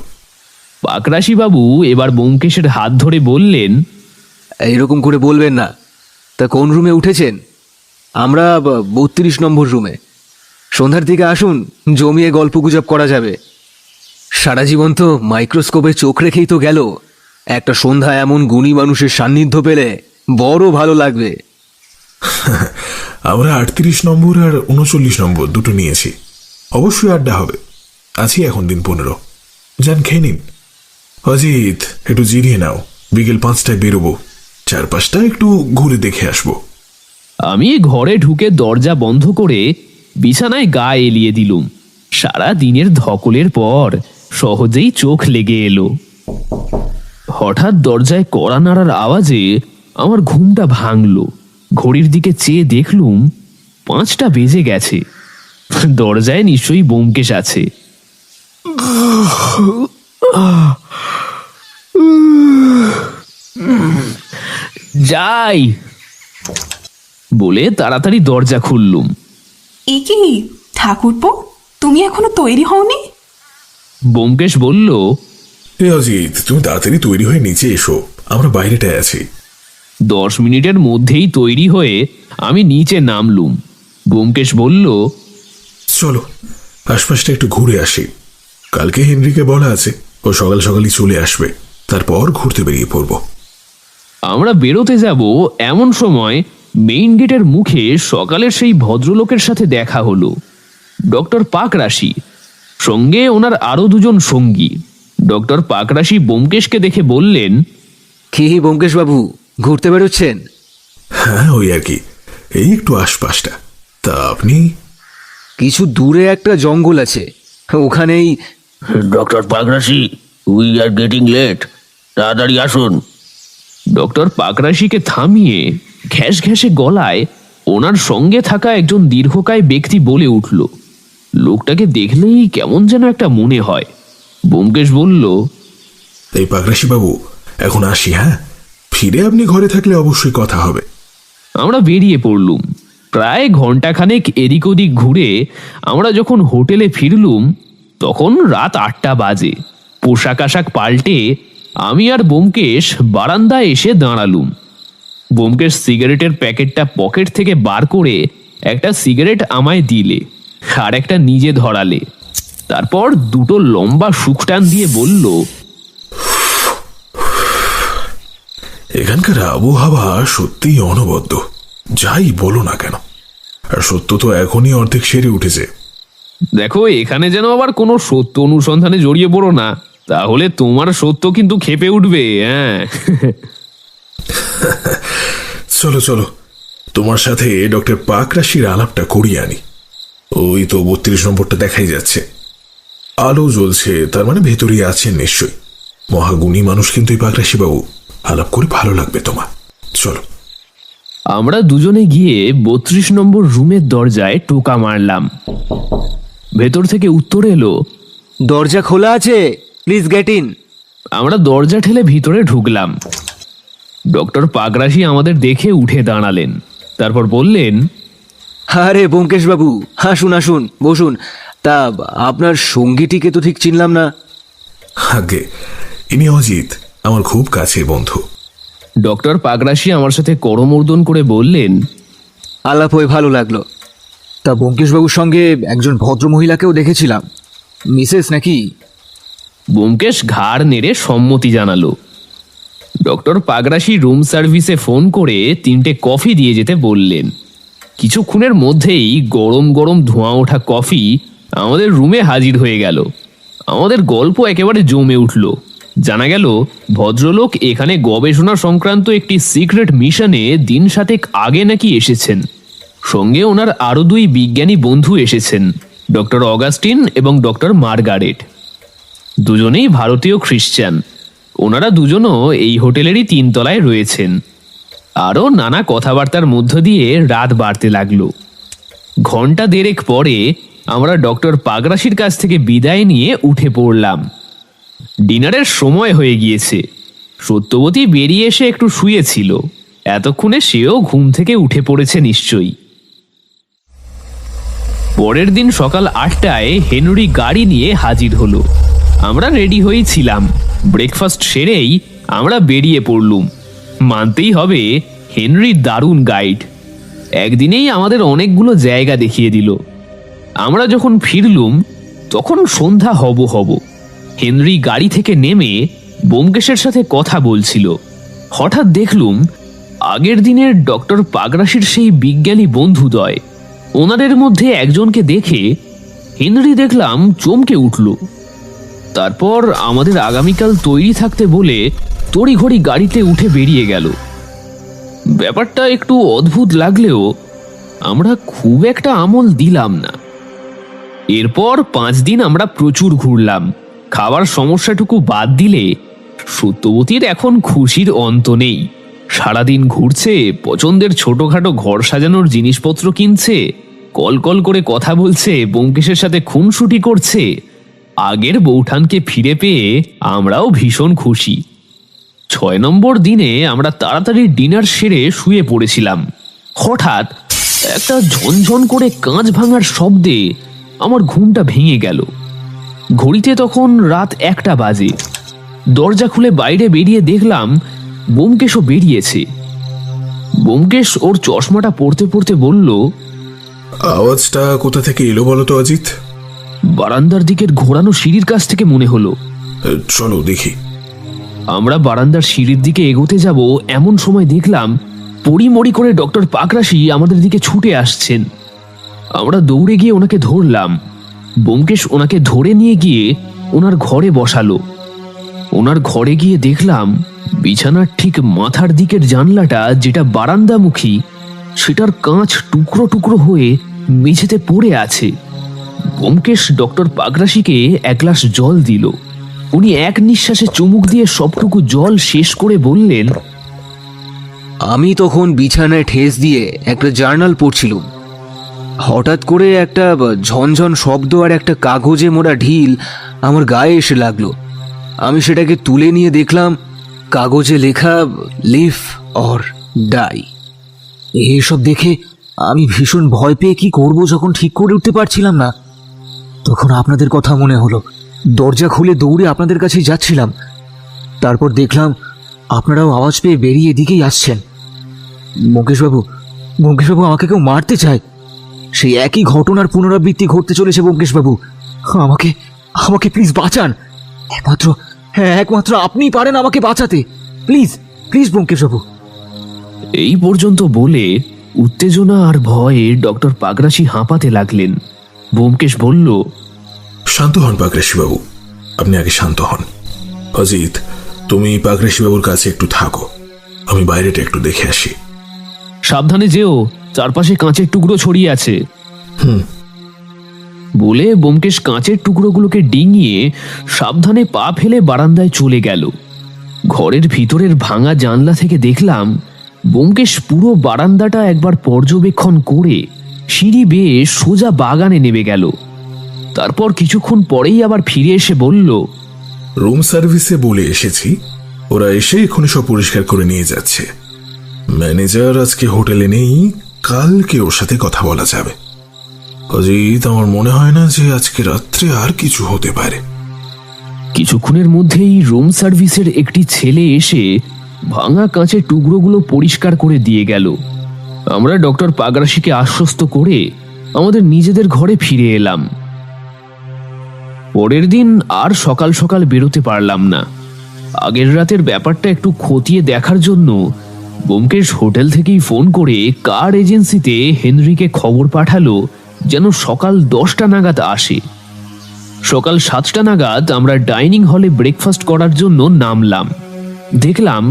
পাকরাশি বাবু এবার ব্যোমকেশের হাত ধরে বললেন, এইরকম করে বলবেন না। তা কোন রুমে উঠেছেন? আমরা 32 নম্বর রুমে। সন্ধ্যার দিকে আসুন, জমিয়ে গল্পগুজব করা যাবে। সারা জীবন তো মাইক্রোস্কোপে চোখ রেখেই তো গেল। একটা সন্ধ্যা এমন গুণী মানুষের সান্নিধ্য পেলে বড় ভালো লাগবে। আমরা 38 নম্বর আর 39 নম্বর দুটো নিয়েছি। অবশ্যই আড্ডা হবে। আছি এখন দিন 15। যান খেয়ে নিন। অজিত, একটু জিরিয়ে নাও, বিকেল 5টায় বেরোবো। চারপাশটা একটু ঘুরে দেখে আসবো। আমি ঘরে ঢুকে দরজা বন্ধ করে বিছানায় গা এলিয়ে দিলুম। সারা দিনের ধকলের পর সহজেই চোখ লেগে এলো। হঠাৎ দরজায় কড়া নাড়ার আওয়াজে আমার ঘুমটা ভাঙলো। ঘড়ির দিকে চেয়ে দেখলুম 5টা বেজে গেছে। দরজায় নিশ্চয়ই ব্যোমকেশ আছে। যাই বলে তাড়াতাড়ি দরজা খুললুম। এ কি ঠাকুরপো, তুমি এখনো তৈরি হওনি? ব্যোমকেশ বলল, এ অজিত, তুমি তাড়াতাড়ি তৈরি হয়ে নিচে এসো, আমরা বাইরেটায় আছি। 10 মিনিটের মধ্যেই তৈরি হয়ে আমি নিচে নামলুম। ব্যোমকেশ বলল, চলো আশপাশটা একটু ঘুরে আসি। কালকে হেনরিকে বলা আছে ও সকাল সকালই চলে আসবে, তারপর ঘুরতে বেরিয়ে পড়বো। আমরা বেরোতে যাব এমন সময় মেইন গেটের মুখে সকালের সেই ভদ্রলোকের সাথে দেখা হলো। ডক্টর পাকরাশি, সঙ্গে ওনার আরো দুজন সঙ্গী। ডক্টর পাকরাশি ব্যোমকেশকে দেখে বললেন, কি ব্যোমকেশ বাবু, ঘুরতে বেরোচ্ছেন? হ্যাঁ, ওই আর কি, এই একটু আশপাশটা। তা আপনি? কিছু দূরে একটা জঙ্গল আছে, ওখানেই। Doctor Pakrashi, we are getting late, তাড়াতাড়ি আসুন। ডক্টর পাকরাশিকে থামিয়ে ঘ্যাস ঘ্যাসে গলায় ওনার সঙ্গে থাকা একজন দীর্ঘকায় ব্যক্তি বলে উঠল। লোকটাকে দেখলেই কেমন যেন একটা মনে হয়। ব্যোমকেশ বলল, এই পাকরাশি বাবু, এখন আসি। হ্যাঁ, ফিরে আপনি ঘরে থাকলে অবশ্যই কথা হবে। আমরা বেরিয়ে পড়লুম। প্রায় ঘন্টাখানেক এদিক ওদিক ঘুরে আমরা যখন হোটেলে ফিরলুম তখন রাত 8টা বাজে। পোশাক আশাক পাল্টে আমি আর ব্যোমকেশ বারান্দায় এসে দাঁড়ালুম। ব্যোমকেশ সিগারেটের প্যাকেটটা পকেট থেকে বার করে একটা সিগারেট আমায় দিলে, আর একটা নিজে ধরালে। তারপর দুটো লম্বা শুকটান দিয়ে বলল, এখানকার আবহাওয়া সত্যিই অনবদ্য, যাই বলো না কেন। আর সত্য তো এখনই অর্ধেক সেরে উঠেছে। দেখো, এখানে যেন আবার কোনো সত্য অনুসন্ধানে জড়িয়ে পড়ো না, তাহলে তোমার সত্য কিন্তু খেপে উঠবে। হ্যাঁ, চলো চলো, তোমার সাথে ডক্টর পাকরাশির আলাপটা করিয়ে আনি। ওই তো 32 নম্বরটা দেখাই যাচ্ছে, আলো জ্বলছে, তার মানে ভেতরেই আছেন নিশ্চয়ই। মহাগুণী মানুষ কিন্তু এই পাকরাশি বাবু, আলাপ করে ভালো লাগবে তোমার। চলো। আমরা দুজনে গিয়ে 32 নম্বর রুমের দরজায় টোকা মারলাম। ভেতর থেকে উত্তর এলো, দরজা খোলা আছে, প্লিজ গেট ইন। আমরা দরজা ঠেলে ভিতরে ঢুকলাম। ডক্টর পাগরাশি আমাদের দেখে উঠে দাঁড়ালেন, তারপর বললেন, আরে ব্যোমকেশ বাবু, আসুন আসুন, বসুন। তা আপনার সঙ্গীটিকে তো ঠিক চিনলাম না। আগে, ইনি অজিত, আমার খুব কাছের বন্ধু। ডক্টর পাগরাশি আমার সাথে করমর্দন করে বললেন, আলাপ হয়ে ভালো লাগলো। তা ব্যোমকেশবাবুর সঙ্গে একজন ভদ্র মহিলাকেও দেখেছিলাম, মিসেস নাকি? ব্যোমকেশ ঘাড় নেড়ে সম্মতি জানালো। ডক্টর পাগরাশি রুম সার্ভিসে ফোন করে 3টে কফি দিয়ে যেতে বললেন। কিছুক্ষণের মধ্যেই গরম গরম ধোঁয়া ওঠা কফি আমাদের রুমে হাজির হয়ে গেল। আমাদের গল্প একেবারে জমে উঠল। জানা গেল ভদ্রলোক এখানে গবেষণা সংক্রান্ত একটি সিক্রেট মিশনে দিন 7 আগে নাকি এসেছেন। সঙ্গে ওনার আরও 2 বিজ্ঞানী বন্ধু এসেছেন, ডক্টর অগাস্টিন এবং ডক্টর মার্গারেট। দুজনেই ভারতীয় খ্রিস্টান। ওনারা দুজনও এই হোটেলেরই 3 তলায় রয়েছেন। আরও নানা কথাবার্তার মধ্য দিয়ে রাত বাড়তে লাগলো। ঘন্টা 1.5 পরে আমরা ডক্টর পাগরাশির কাছ থেকে বিদায় নিয়ে উঠে পড়লাম। ডিনারের সময় হয়ে গিয়েছে। সত্যবতী বেরিয়ে এসে একটু শুয়েছিল, এতক্ষণে সেও ঘুম থেকে উঠে পড়েছে নিশ্চয়ই। পরের দিন সকাল 8টায় হেনরি গাড়ি নিয়ে হাজির হলো। আমরা রেডি হয়েই ছিলাম। ব্রেকফাস্ট সেরেই আমরা বেরিয়ে পড়লুম। মানতেই হবে, হেনরি দারুণ গাইড। একদিনেই আমাদের অনেকগুলো জায়গা দেখিয়ে দিল। আমরা যখন ফিরলুম তখন সন্ধ্যা হব। হেনরি গাড়ি থেকে নেমে ব্যোমকেশের সাথে কথা বলছিল। হঠাৎ দেখলুম আগের দিনের ডক্টর পাগরাশির সেই বিজ্ঞানী বন্ধুদ্বয়। ওনাদের মধ্যে একজনকে দেখে হেনরি দেখলাম চমকে উঠল। তারপর আমাদের আগামীকাল তৈরি থাকতে বলে তড়িঘড়ি গাড়িতে উঠে বেরিয়ে গেল। ব্যাপারটা একটু অদ্ভুত লাগলেও আমরা খুব একটা আমল দিলাম না। এরপর 5 দিন আমরা প্রচুর ঘুরলাম। খাবার সমস্যাটুকু বাদ দিলে সত্যবতীর এখন খুশির অন্ত নেই। সারাদিন ঘুরছে, পছন্দের ছোটখাটো ঘর সাজানোর জিনিসপত্র কিনছে, কল কল করে কথা বলছে, ব্যোমকেশের সাথে খুনসুটি করছে। আগের বৌঠানকে ফিরে পেয়ে আমরাও ভীষণ খুশি। 6 নম্বর দিনে আমরা তাড়াতাড়ি ডিনার সেরে শুয়ে পড়েছিলাম। হঠাৎ একটা ঝনঝন করে কাঁচ ভাঙার শব্দে আমার ঘুমটা ভেঙে গেল। ঘড়িতে তখন রাত 1টা বাজে। দরজা খুলে বাইরে বেরিয়ে দেখলাম ব্যোমকেশও বেরিয়েছে। ব্যোমকেশ ওর চশমাটা পড়তে পড়তে বলল, আওয়াজটা কোথা থেকে এলো বলো তো অজিত? বারান্দার দিকের ঘোরানো সিঁড়ির কাছ থেকে মনে হলো। চলো দেখি। আমরা বারান্দার সিঁড়ির দিকে এগোতে যাব এমন সময় দেখলাম পড়িমড়ি করে ডক্টর পাগরাশি আমাদের দিকে ছুটে আসছেন। আমরা দৌড়ে গিয়ে ওনাকে ধরলাম। ব্যোমকেশ ওনাকে ধরে নিয়ে গিয়ে ওনার ঘরে বসালো। ওনার ঘরে গিয়ে দেখলাম বিছানার ঠিক মাথার দিকের জানলাটা, যেটা বারান্দামুখী, সেটার কাঁচ টুকরো টুকরো হয়ে মেঝেতে পড়ে আছে। ব্যোমকেশ ডক্টর পাগরাশিকে 1 গ্লাস জল দিল। উনি এক নিঃশ্বাসে চুমুক দিয়ে সবটুকু জল শেষ করে বললেন, আমি তখন বিছানায় ঠেস দিয়ে একটা জার্নাল পড়ছিলাম। হঠাৎ করে একটা ঝনঝন শব্দ আর একটা কাগজে মোড়া ঢিল আমার গায়ে এসে লাগলো। আমি সেটাকে তুলে নিয়ে দেখলাম কাগজে লেখা লিভ অর ডাই। এইসব দেখে আমি ভীষণ ভয় পেয়ে কি করব যখন ঠিক করে উঠতে পারছিলাম না, তখন আপনাদের কথা মনে হলো। দরজা খুলে দৌড়ে আপনাদের কাছে যাচ্ছিলাম। তারপর দেখলাম আপনারাও আওয়াজ পেয়ে বেরিয়ে এদিকেই আসছেন। ব্যোমকেশবাবু, আমাকে কেউ মারতে চায়। সেই একই ঘটনার পুনরাবৃত্তি ঘটতে চলেছে ব্যোমকেশবাবু। আমাকে প্লিজ বাঁচান। একমাত্র আপনিই পারেন আমাকে বাঁচাতে। প্লিজ ব্যোমকেশবাবু। এই পর্যন্ত বলে উত্তেজনা আর ভয়ে ডক্টর পাগরাশি হাঁপাতে লাগলেন। ব্যোমকেশ বলল, শান্ত হন পাগরাশি বাবু, আপনি আগে শান্ত হন। অজিত, তুমি পাগরাশি বাবুর কাছে একটু থাকো, আমি বাইরেটা একটু দেখে আসি। সাবধানে যেও, চারপাশে কাঁচের টুকরো ছড়িয়ে আছে। বলে ব্যোমকেশ কাঁচের টুকরোগুলোকে ডিঙিয়ে সাবধানে পা ফেলে বারান্দায় চলে গেল। ঘরের ভিতরের ভাঙা জানলা থেকে দেখলাম ব্যোমকেশ পুরো বারান্দাটা একবার পর্যবেক্ষণ করে সিঁড়ি বেয়ে সোজা বাগানে নেমে গেল। তারপর কিছুক্ষণ পরেই আবার ফিরে এসে বলল, রুম সার্ভিসে বলে এসেছি, ওরা এসে এখনই সব পরিষ্কার করে নিয়ে যাচ্ছে। ম্যানেজার আজকে হোটেলে নেই, কালকে ওর সাথে কথা বলা যাবে। অজিত, আমার মনে হয় না যে আজকে রাত্রে আর কিছু হতে পারে। কিছুক্ষণের মধ্যেই রুম সার্ভিসের একটি ছেলে এসে ভাঙা কাঁচের টুকরোগুলো পরিষ্কার করে দিয়ে গেল। আমরা ডক্টর পাগরাশিকে আশ্বস্ত করে আমাদের নিজেদের ঘরে ফিরে এলাম। পরের দিন আর সকাল সকাল বেরোতে পারলাম না। আগের রাতের ব্যাপারটা একটু খতিয়ে দেখার জন্য ব্যোমকেশ হোটেল থেকেই ফোন করে কার এজেন্সিতে হেনরিকে খবর পাঠালো যেন সকাল 10টা নাগাদ আসে। সকাল 7টা নাগাদ আমরা ডাইনিং হলে ব্রেকফাস্ট করার জন্য নামলাম। দেখলাম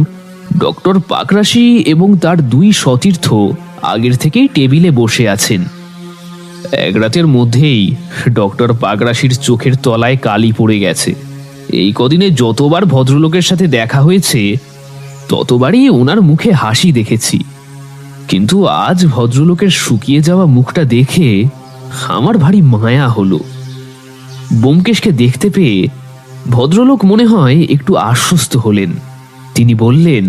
ডক্টর পাগরাশি এবং তার 2 সতীর্থ আগের থেকেই টেবিলে বসে আছেন। এক রাতের মধ্যেই ডক্টর পাগরাশির চোখের তলায় কালি পড়ে গেছে। এই কদিনে যতবার ভদ্রলোকের সাথে দেখা হয়েছে ততবারই ওনার মুখে হাসি দেখেছি, কিন্তু আজ ভদ্রলোকের শুকিয়ে যাওয়া মুখটা দেখে আমার ভারী মায়া হলো। ব্যোমকেশকে দেখতে পেয়ে ভদ্রলোক মনে হয় একটু আশ্বস্ত হলেন। তিনি বললেন,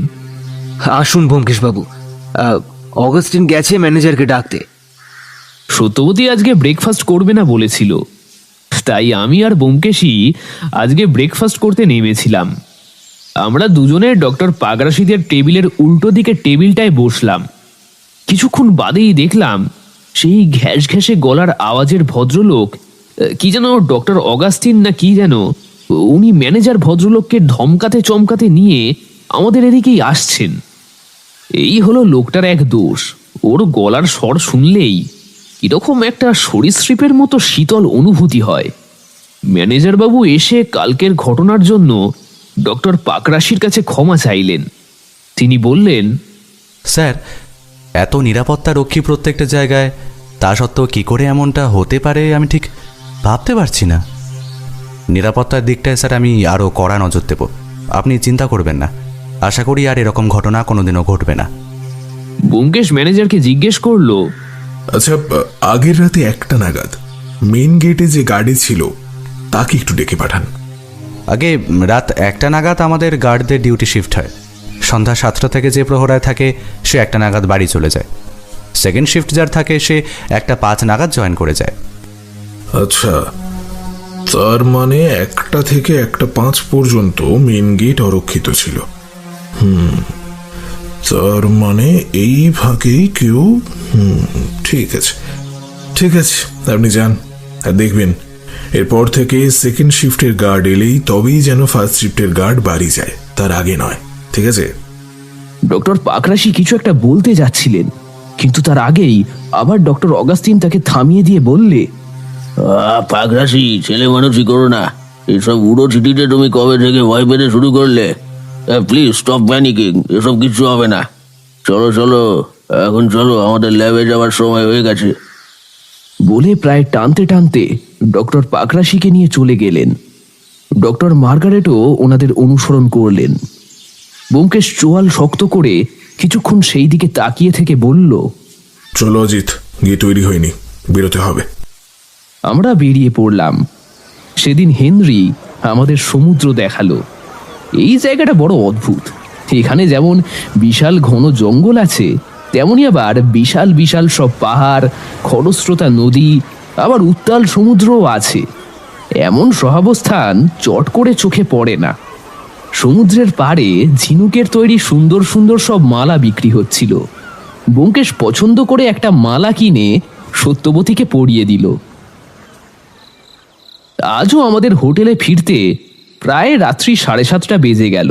আসুন ব্যোমকেশ বাবু, অগাস্টিন গেছে ম্যানেজারকে ডাকতে। সত্যবতী আজকে ব্রেকফাস্ট করবে না বলেছিল, তাই আমি আর ব্যোমকেশই আজকে ব্রেকফাস্ট করতে নেমেছিলাম। আমরা দুজনে ডক্টর পাগরাশিদের টেবিলের উল্টো দিকে টেবিলটায় বসলাম। কিছুক্ষণ বাদেই দেখলাম সেই ঘ্যাস ঘ্যাসে গলার আওয়াজের ভদ্রলোক, কি যেন ডক্টর অগাস্টিন না কি যেন, উনি ম্যানেজার ভদ্রলোককে ধমকাতে চমকাতে নিয়ে আমাদের এদিকেই আসছেন। এই হলো লোকটার এক দোষ, ওর গলার স্বর শুনলেই কিরকম একটা সরীসৃপের মতো শীতল অনুভূতি হয়। ম্যানেজার বাবু এসে কালকের ঘটনার জন্য ডক্টর পাগরাশির কাছে ক্ষমা চাইলেন। তিনি বললেন, স্যার, এত নিরাপত্তা রক্ষী প্রত্যেকটা জায়গায়, তা সত্ত্বেও কী করে এমনটা হতে পারে আমি ঠিক ভাবতে পারছি না। নিরাপত্তার দিকটায় স্যার আমি আরও কড়া নজর দেব, আপনি চিন্তা করবেন না। আশা করি আর এরকম ঘটনা কোনোদিনও ঘটবে না। ব্যোমকেশ ম্যানেজারকে জিজ্ঞেস করলো, আচ্ছা, আগের রাতে 1টা নাগাদ মেন গেটে যে গার্ডে ছিল তাকে একটু ডেকে পাঠান। আগে রাত 1টা নাগাদ আমাদের গার্ডদের ডিউটি শিফট হয়। সন্ধ্যা 7টা থেকে যে প্রহরায় থাকে সে 1টা নাগাদ বাড়ি চলে যায়। সেকেন্ড শিফট যার থাকে সে 1টা 5 নাগাদ জয়েন করে যায়। আচ্ছা, তার মানে 1টা থেকে 1টা 5 পর্যন্ত মেন গেট অরক্ষিত ছিল। তার মানে এই ভাগেই কেউ। ঠিক আছে, ঠিক আছে, আপনি যান আর দেখবেন এরপর থেকে সেকেন্ড শিফটের গার্ড এলেই তবেই যেন ফার্স্ট শিফটের গার্ড বাড়ি যায়, তার আগে নয়। ঠিক আছে? ডক্টর পাগরাশি কিছু একটা বলতে যাচ্ছিলেন, কিন্তু তার আগেই আবার ডক্টর অগাস্টিন তাকে থামিয়ে দিয়ে বললে, পাগরাশি, ছেলে মানুষই করো না। এসব উড়ো চিঠিতে তুমি কবে থেকে ভয় পেতে শুরু করলে? প্লিজ স্টপ প্যানিকিং, এসব কিছু হবে না। চলো চলো, এখন চলো, আমাদের ল্যাবে যাওয়ার সময় হয়ে গেছে। বলে প্রায় টানতে টানতে ডক্টর পাগরাশিকে নিয়ে চলে গেলেন। ডক্টর মার্গারেটও ওনাদের অনুসরণ করলেন। ব্যোমকেশ চোয়াল শক্ত করে কিছুক্ষণ সেই দিকে তাকিয়ে থেকে বলল, চলো অজিত, গিয়ে তৈরি হয়নি, বেরোতে হবে। আমরা বেরিয়ে পড়লাম। সেদিন হেনরি আমাদের সমুদ্র দেখালো। এই জায়গাটা বড় অদ্ভুত। এখানে যেমন বিশাল ঘন জঙ্গল আছে, তেমনি আবার বিশাল বিশাল সব পাহাড়, খরস্রোতা নদী, আবার উত্তাল সমুদ্রও আছে। এমন সহাবস্থান চট করে চোখে পড়ে না। সমুদ্রের পাড়ে ঝিনুকের তৈরি সুন্দর সুন্দর সব মালা বিক্রি হচ্ছিল। ব্যোমকেশ পছন্দ করে একটা মালা কিনে সত্যবতীকে পরিয়ে দিল। আজও আমাদের হোটেলে ফিরতে প্রায় রাত্রি 7:30 বেজে গেল।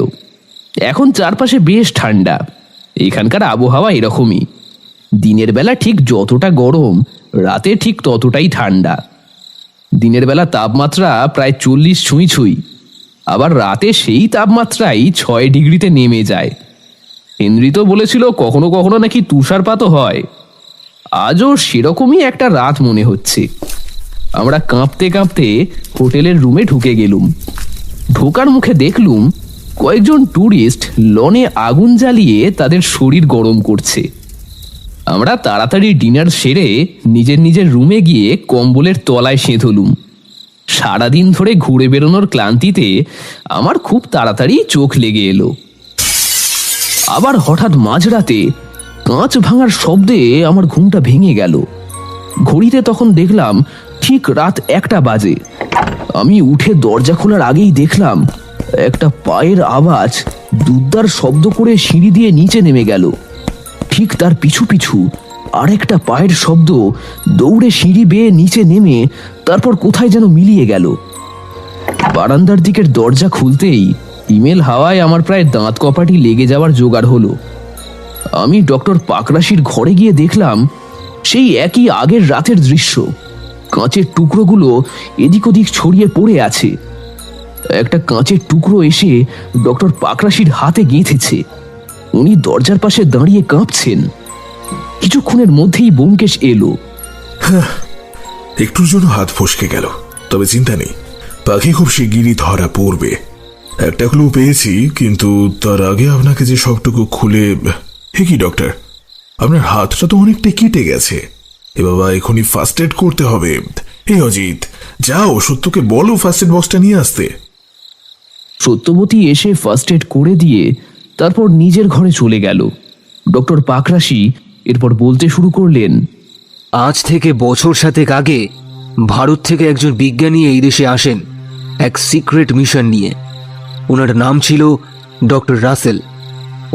এখন চারপাশে বেশ ঠান্ডা। এখানকার আবহাওয়া এরকমই। দিনের বেলা ঠিক যতটা গরম, রাতে ঠিক ততটাই ঠান্ডা। দিনের বেলা তাপমাত্রা প্রায় 40 ছুঁই ছুঁই, আবার রাতে সেই তাপমাত্রাই 6 ডিগ্রিতে নেমে যায়। হেনরি তো বলেছিল কখনো কখনো নাকি তুষারপাতও হয়। আজও সেরকমই একটা রাত মনে হচ্ছে। আমরা কাঁপতে কাঁপতে হোটেলের রুমে ঢুকে গেলুম। ঢোকার মুখে দেখলুম কয়েকজন ট্যুরিস্ট লনে আগুন জ্বালিয়ে তাদের শরীর গরম করছে। আমরা তাড়াতাড়ি ডিনার সেরে নিজের নিজের রুমে গিয়ে কম্বলের তলায় সেঁধলুম। সারাদিন ধরে ঘুরে বেরোনোর ক্লান্তিতে আমার খুব তাড়াতাড়ি চোখ লেগে এলো। আবার হঠাৎ মাঝরাতে কাঁচ ভাঙার শব্দে আমার ঘুমটা ভেঙে গেল। ঘড়িতে তখন দেখলাম ঠিক রাত 1টা বাজে। আমি উঠে দরজা খোলার আগেই দেখলাম একটা পায়ের আওয়াজ দুদ্দার শব্দ করে সিঁড়ি দিয়ে নিচে নেমে গেল। ঠিক তার পিছু পিছু আরেকটা পায়ের শব্দ দৌড়ে সিঁড়ি বেয়ে নিচে নেমে তারপর কোথায় যেন মিলিয়ে গেল। বারান্দার দিকের দরজা খুলতেই ইমেল হাওয়ায় আমার প্রায় দাঁত কপাটি লেগে যাওয়ার জোগাড় হলো। আমি ডক্টর পাকরাশির ঘরে গিয়ে দেখলাম সেই একই আগের রাতের দৃশ্য। কাঁচের টুকরোগুলো এদিক ওদিক ছড়িয়ে পড়ে আছে। একটা কাঁচের টুকরো এসে ডক্টর পাকরাশির হাতে গেঁথেছে। উনি দরজার পাশে দাঁড়িয়ে কাঁপছেন। কিছুক্ষণের মধ্যেই ব্যোমকেশ এলো। একটুর জন্য হাত ফসকে গেল, তবে চিন্তা নেই, পাখি খুব শিগগিরই ধরা পড়বে। একটা ক্লু পেয়েছি, কিন্তু তার আগে আপনাকে যে সবটুকু খুলে। হে কি ডক্টর, আপনার হাতটা তো অনেকটাই কেটে গেছে। এ বাবা, এখনই ফার্স্ট এড করতে হবে। হে অজিত, যাও সত্যকে বলো ফার্স্ট এড বক্সটা নিয়ে আসতে। সত্যবতী এসে ফার্স্ট এড করে দিয়ে তারপর নিজের ঘরে চলে গেল। ডক্টর পাকরাশি এরপর বলতে শুরু করলেন, আজ থেকে বছর 7 আগে ভারত থেকে একজন বিজ্ঞানী এই দেশে আসেন এক সিক্রেট মিশন নিয়ে। ওনার নাম ছিল ডক্টর রাসেল।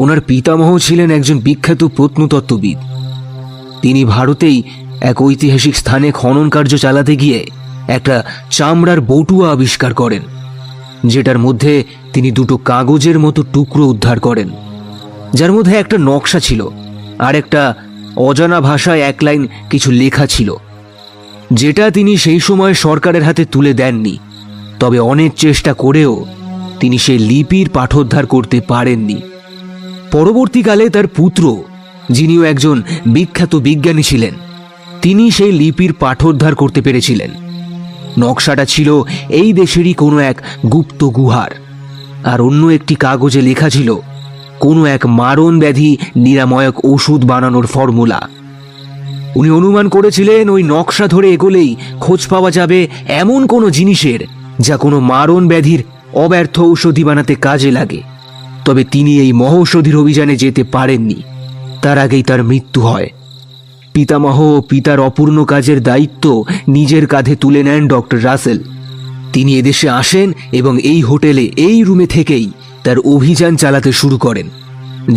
ওনার পিতামহ ছিলেন একজন বিখ্যাত প্রত্নতত্ত্ববিদ। তিনি ভারতেই এক ঐতিহাসিক স্থানে খনন কার্য চালাতে গিয়ে একটা চামড়ার বটুয়া আবিষ্কার করেন, যেটার মধ্যে তিনি 2টো কাগজের মতো টুকরো উদ্ধার করেন, যার মধ্যে একটা নকশা ছিল আর একটা অজানা ভাষায় 1 লাইন কিছু লেখা ছিল, যেটা তিনি সেই সময় সরকারের হাতে তুলে দেননি। তবে অনেক চেষ্টা করেও তিনি সেই লিপির পাঠোদ্ধার করতে পারেননি। পরবর্তীকালে তার পুত্র, যিনিও একজন বিখ্যাত বিজ্ঞানী ছিলেন, তিনি সেই লিপির পাঠোদ্ধার করতে পেরেছিলেন। নকশাটা ছিল এই দেশেরই কোনো এক গুপ্ত গুহার, আর অন্য একটি কাগজে লেখা ছিল কোনো এক মারণ ব্যাধি নিরাময়ক ওষুধ বানানোর ফর্মুলা। উনি অনুমান করেছিলেন ওই নকশা ধরে এগোলেই খোঁজ পাওয়া যাবে এমন কোনো জিনিসের যা কোনো মারণ ব্যাধির অব্যর্থ ঔষধি বানাতে কাজে লাগে। তবে তিনি এই মহৌষধির অভিযানে যেতে পারেননি। তার আগেই তার মৃত্যু হয়। পিতামহ ও পিতার অপূর্ণ কাজের দায়িত্ব নিজের কাঁধে তুলে নেন ডক্টর রাসেল। তিনি এদেশে আসেন এবং এই হোটেলে এই রুমে থেকেই তার অভিযান চালাতে শুরু করেন।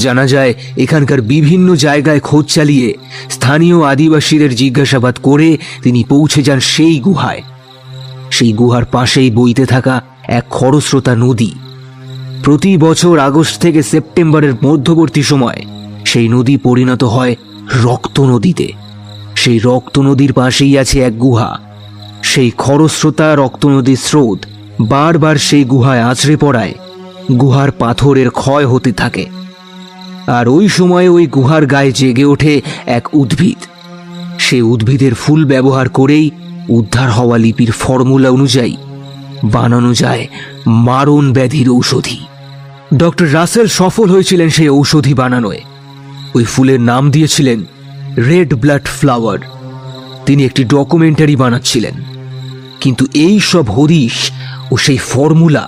জানা যায় এখানকার বিভিন্ন জায়গায় খোঁজ চালিয়ে স্থানীয় আদিবাসীদের জিজ্ঞাসাবাদ করে তিনি পৌঁছে যান সেই গুহায়। সেই গুহার পাশেই বইতে থাকা এক খরস্রোতা নদী। প্রতি বছর আগস্ট থেকে সেপ্টেম্বরের মধ্যবর্তী সময় সেই নদী পরিণত হয় রক্ত নদীতে। সেই রক্ত নদীর পাশেই আছে এক গুহা। সেই খরস্রোতা রক্ত নদীর স্রোত বারবার সেই গুহায় আছড়ে পড়ায় গুহার পাথরের ক্ষয় হতে থাকে। আর ওই সময়ে ওই গুহার গায়ে জেগে ওঠে এক উদ্ভিদ। সেই উদ্ভিদের ফুল ব্যবহার করেই উদ্ধার হওয়া লিপির ফর্মুলা অনুযায়ী বানানো যায় মারণ ব্যাধির ঔষধি। ডক্টর রাসেল সফল হয়েছিলেন সেই ঔষধি বানানোয়। ওই ফুলের নাম দিয়েছিলেন রেড ব্লাড ফ্লাওয়ার। তিনি একটি ডকুমেন্টারি বানাচ্ছিলেন, কিন্তু এই সব হদিশ ও সেই ফর্মুলা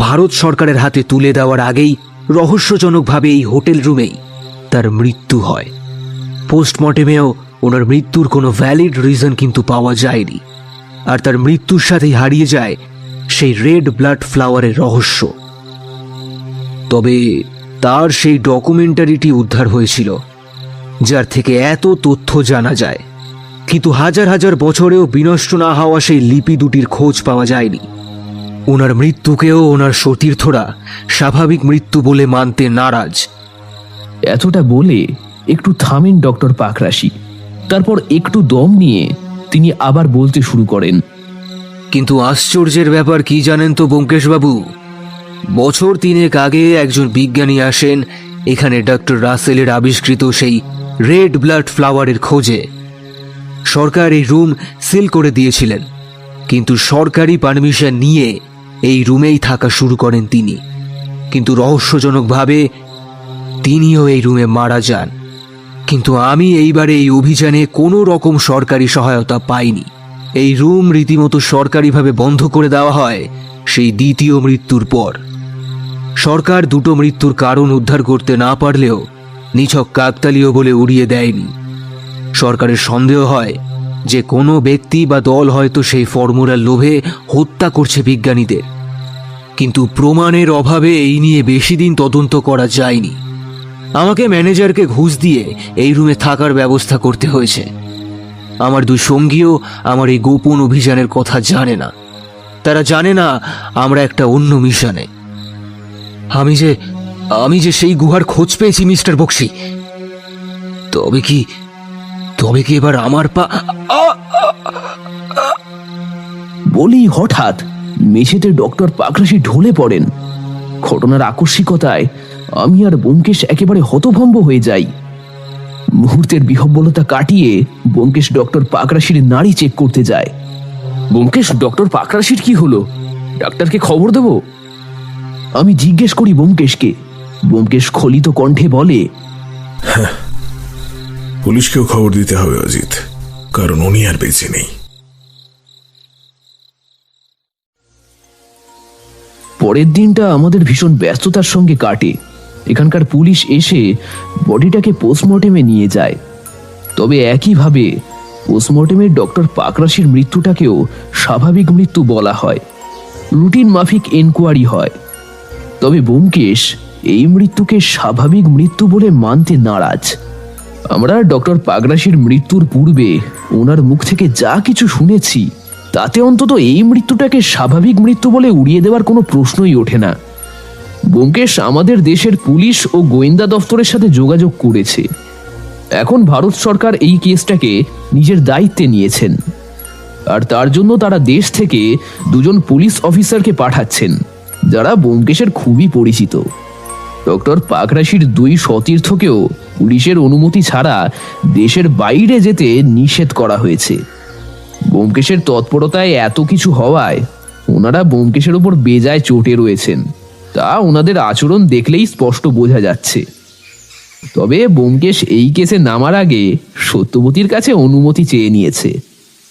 ভারত সরকারের হাতে তুলে দেওয়ার আগেই রহস্যজনকভাবে এই হোটেল রুমেই তার মৃত্যু হয়। পোস্টমর্টেমেও ওনার মৃত্যুর কোনো ভ্যালিড রিজন কিন্তু পাওয়া যায়নি। আর তার মৃত্যুর সাথেই হারিয়ে যায় সেই রেড ব্লাড ফ্লাওয়ারের রহস্য। তবে তার সেই ডকুমেন্টারিটি উদ্ধার হয়েছিল, যার থেকে এত তথ্য জানা যায়। কিন্তু হাজার হাজার বছরেও বিনষ্ট না হওয়া সেই লিপি দুটির খোঁজ পাওয়া যায়নি। ওনার মৃত্যুকেও ওনার সতীর্থরা স্বাভাবিক মৃত্যু বলে মানতে নারাজ। এতটা বলে একটু থামেন ডক্টর পাকরাশি। তারপর একটু দম নিয়ে তিনি আবার বলতে শুরু করেন। কিন্তু আশ্চর্যের ব্যাপার কি জানেন তো ব্যোমকেশবাবু, বছর 3 আগে একজন বিজ্ঞানী আসেন এখানে ডক্টর রাসেলের আবিষ্কৃত সেই রেড ব্লাড ফ্লাওয়ারের খোঁজে। সরকার এই রুম সিল করে দিয়েছিলেন, কিন্তু সরকারি পারমিশন নিয়ে এই রুমেই থাকা শুরু করেন তিনি। কিন্তু রহস্যজনকভাবে তিনিও এই রুমে মারা যান। কিন্তু আমি এইবারে এই অভিযানে কোনো রকম সরকারি সহায়তা পাইনি। এই রুম রীতিমতো সরকারিভাবে বন্ধ করে দেওয়া হয় সেই দ্বিতীয় মৃত্যুর পর। সরকার 2টো মৃত্যুর কারণ উদ্ধার করতে না পারলেও নিছক কাকতালীয় বলে উড়িয়ে দেয়নি। সরকারের সন্দেহ হয় যে কোনো ব্যক্তি বা দল হয়তো সেই ফর্মুলার লোভে হত্যা করছে বিজ্ঞানীদের, কিন্তু প্রমাণের অভাবে এই নিয়ে বেশি দিন তদন্ত করা যায়নি। আমাকে ম্যানেজারকে ঘুষ দিয়ে এই রুমে থাকার ব্যবস্থা করতে হয়েছে। আমার 2 সঙ্গীও আমার এই গোপন অভিযানের কথা জানে না। তারা জানে না আমরা একটা অন্য মিশনে। আমি যে সেই গুহার খোঁজ পেয়েছি মিস্টার বক্সি, তবে কি এবার আমার পা বলি হঠাৎ মেঝেতে ডক্টর পাকরাশি ঢলে পড়েন। ঘটনার আকস্মিকতায় আমি আর ব্যোমকেশ একেবারে হতভম্ব হয়ে যাই। মুহূর্তের বিহ্বলতা কাটিয়ে ব্যোমকেশ ডক্টর পাকরাশির নাড়ি চেক করতে যায়। ব্যোমকেশ, ডক্টর পাকরাশির কি হলো? ডাক্তারকে খবর দেব? আমি জিজ্ঞেস করি ব্যোমকেশকে। ব্যোমকেশ খলিত কণ্ঠে বলে, পুলিশকেও খবর দিতে হবে অজিত, কারণ উনি আর বেঁচে নেই। পরের দিনটা আমাদের ভীষণ ব্যস্ততার সঙ্গে কাটে। এখানকার পুলিশ এসে বডিটাকে পোস্টমর্টেমে নিয়ে যায়। তবে একইভাবে পোস্টমর্টেমে ডক্টর পাকরাশির মৃত্যুটাকেও স্বাভাবিক মৃত্যু বলা হয়। রুটিন মাফিক এনকোয়ারি হয়। তবে ব্যোমকেশ এই মৃত্যুকে স্বাভাবিক মৃত্যু বলে মানতে নারাজ। আমরা ডক্টর পাকরাশির মৃত্যুর পূর্বে ওনার মুখ থেকে যা কিছু শুনেছি তাতে অন্তত এই মৃত্যুটাকে স্বাভাবিক মৃত্যু বলে উড়িয়ে দেওয়ার কোনো প্রশ্নই ওঠে না। ব্যোমকেশ আমাদের দেশের পুলিশ ও গোয়েন্দা দফতরের সাথে যোগাযোগ করেছে। এখন ভারত সরকার এই কেসটাকে নিজের দায়িত্বে নিয়েছেন, আর তার জন্য তারা দেশ থেকে 2জন পুলিশ অফিসারকে পাঠাচ্ছেন যারা ব্যোমকেশের খুবই পরিচিত। ডক্টর পাকরাশির 2 সতীর্থকেও পুলিশের অনুমতি ছাড়া দেশের বাইরে যেতে নিষেধ করা হয়েছে। ব্যোমকেশের তৎপরতায় এত কিছু হওয়ায় ওনারা ব্যোমকেশের উপর বেজায় চটে রয়েছেন, তা ওনাদের আচরণ দেখলেই স্পষ্ট বোঝা যাচ্ছে। তবে ব্যোমকেশ এই কেসে নামার আগে সত্যবতীর কাছে অনুমতি চেয়ে নিয়েছে,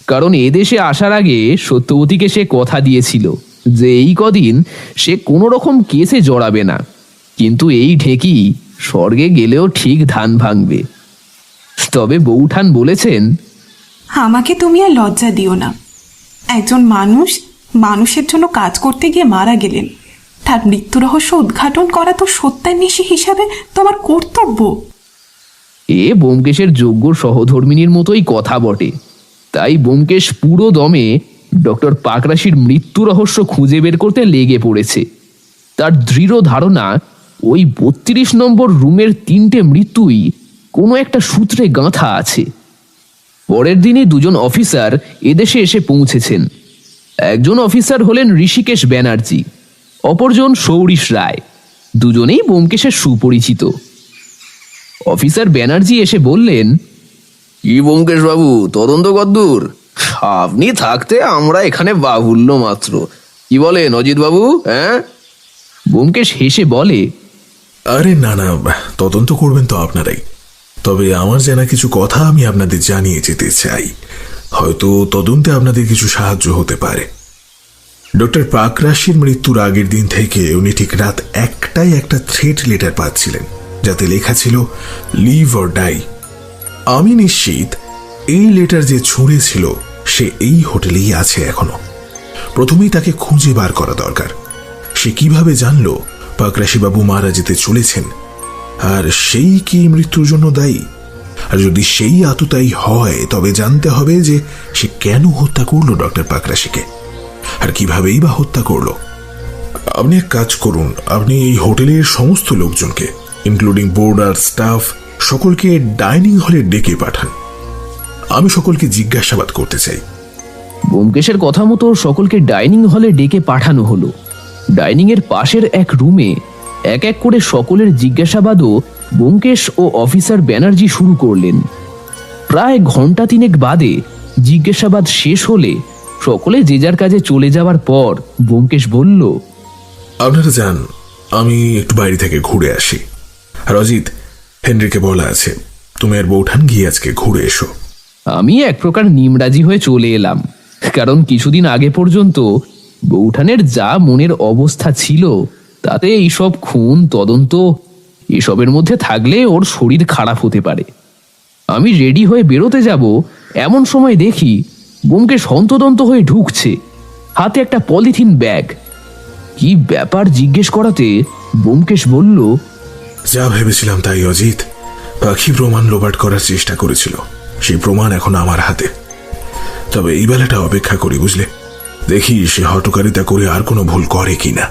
কারণ এদেশে আসার আগে সত্যবতীকে সে কথা দিয়েছিল যে এই কদিন সে কোনো রকম কেসে জড়াবে না। কিন্তু এই ঢেকি স্বর্গে গেলেও ঠিক ধান ভাঙবে। তবে বৌঠান বলেছেন, আমাকে তুমি আর লজ্জা দিও না। একজন মানুষের জন্য কাজ করতে গিয়ে মারা গেলেন, তার মৃত্যু রহস্য উদ্ঘাটন করা তো সত্যান্বেষী হিসাবে তোমার কর্তব্য। এ ব্যোমকেশের যোগ্য সহধর্মিনীর মতোই কথা বটে। তাই ব্যোমকেশ পুরো দমে ডক্টর পাকরাশির মৃত্যু রহস্য খুঁজে বের করতে লেগে পড়েছে। তার দৃঢ় ধারণা ওই 32 নম্বর রুমের 3টে মৃত্যুই কোনো একটা সূত্রে গাঁথা আছে। পরের দিনই 2জন অফিসার এদেশে এসে পৌঁছেছেন। একজন অফিসার হলেন ঋষিকেশ ব্যানার্জি, অপরজন সৌরিশ রায়। দুজনেই ব্যোমকেশের সুপরিচিত। অফিসার ব্যানার্জি এসে বললেন, কি ব্যোমকেশ বাবু, তদন্ত কদ্দূর? আপনি থাকতে আমরা এখানে বাহুল্য মাত্র। কি বলেন অজিত বাবু? হ্যাঁ? ব্যোমকেশ হেসে বলে, আরে না না, তদন্ত করবেন তো আপনারাই। তবে আমার জানা কিছু কথা আমি আপনাদের জানিয়ে যেতে চাই, হয়তো তদন্তে আপনাদের কিছু সাহায্য হতে পারে। ডক্টর পাকরাশির মৃত্যুর আগের দিন থেকে উনি ঠিক রাত 1টায় একটা থ্রেট লেটার পাচ্ছিলেন, যাতে লেখা ছিল লিভ অর ডাই। আমি নিশ্চিত এই লেটার যে ছুঁড়েছিল সে এই হোটেলেই আছে এখনো। প্রথমেই তাকে খুঁজে বার করা দরকার। সে কিভাবে জানলো পাকরাশি বাবু মারা যেতে চলেছেন, আর সেই কি মৃত্যুর জন্য দায়ী? আর যদি সেই আততায়ী হয় তবে জানতে হবে যে সে কেন হত্যা করলো ডক্টর পাকরাশিকে, আর কিভাবেই বা হত্যা করলো। আপনি এক কাজ করুন, আপনি এই হোটেলের সমস্ত লোকজনকে ইনক্লুডিং বোর্ড আর স্টাফ সকলকে ডাইনিং হলে ডেকে পাঠান। আমি সকলকে জিজ্ঞাসাবাদ করতে চাই। ব্যোমকেশের কথা মতো সকলকে ডাইনিং হলে ডেকে পাঠানো হলো। ডাইনিং এর পাশের এক রুমে এক এক করে সকলের জিজ্ঞাসাবাদও ব্যোমকেশ ও অফিসার ব্যানার্জি শুরু করলেন। প্রায় ঘন্টা তিনেক বাদে জিজ্ঞাসাবাদ শেষ হলে সকলে যে যার কাজে চলে যাওয়ার পর ব্যোমকেশ বলল, আপনারা যান, আমি একটু বাইরে থেকে ঘুরে আসি। আর অজিত, হেনরিকে বলা আছে তুমি আর বৌঠান গিয়ে আজকে ঘুরে এসো। আমি এক প্রকার নিমরাজি হয়ে চলে এলাম, কারণ কিছুদিন আগে পর্যন্ত বৌঠানের যা মনের অবস্থা ছিল তাতে এইসব খুন তদন্ত এসবের মধ্যে থাকলে ওর শরীর খারাপ হতে পারে। আমি রেডি হয়ে বেরোতে যাব, এমন সময় দেখি ব্যোমকেশ হন্তদন্ত হয়ে ঢুকছে, হাতে একটা পলিথিন ব্যাগ। কি ব্যাপার জিজ্ঞেস করাতে ব্যোমকেশ বলল, যা ভেবেছিলাম তাই অজিত। পাখি প্রমাণ লোপাট করার চেষ্টা করেছিল, সেই প্রমাণ এখন আমার হাতে। তবে এই বেলাটা অপেক্ষা করি, বুঝলে? দেখি সে হটকারিতা করে আর কোনো ভুল করে কিনা।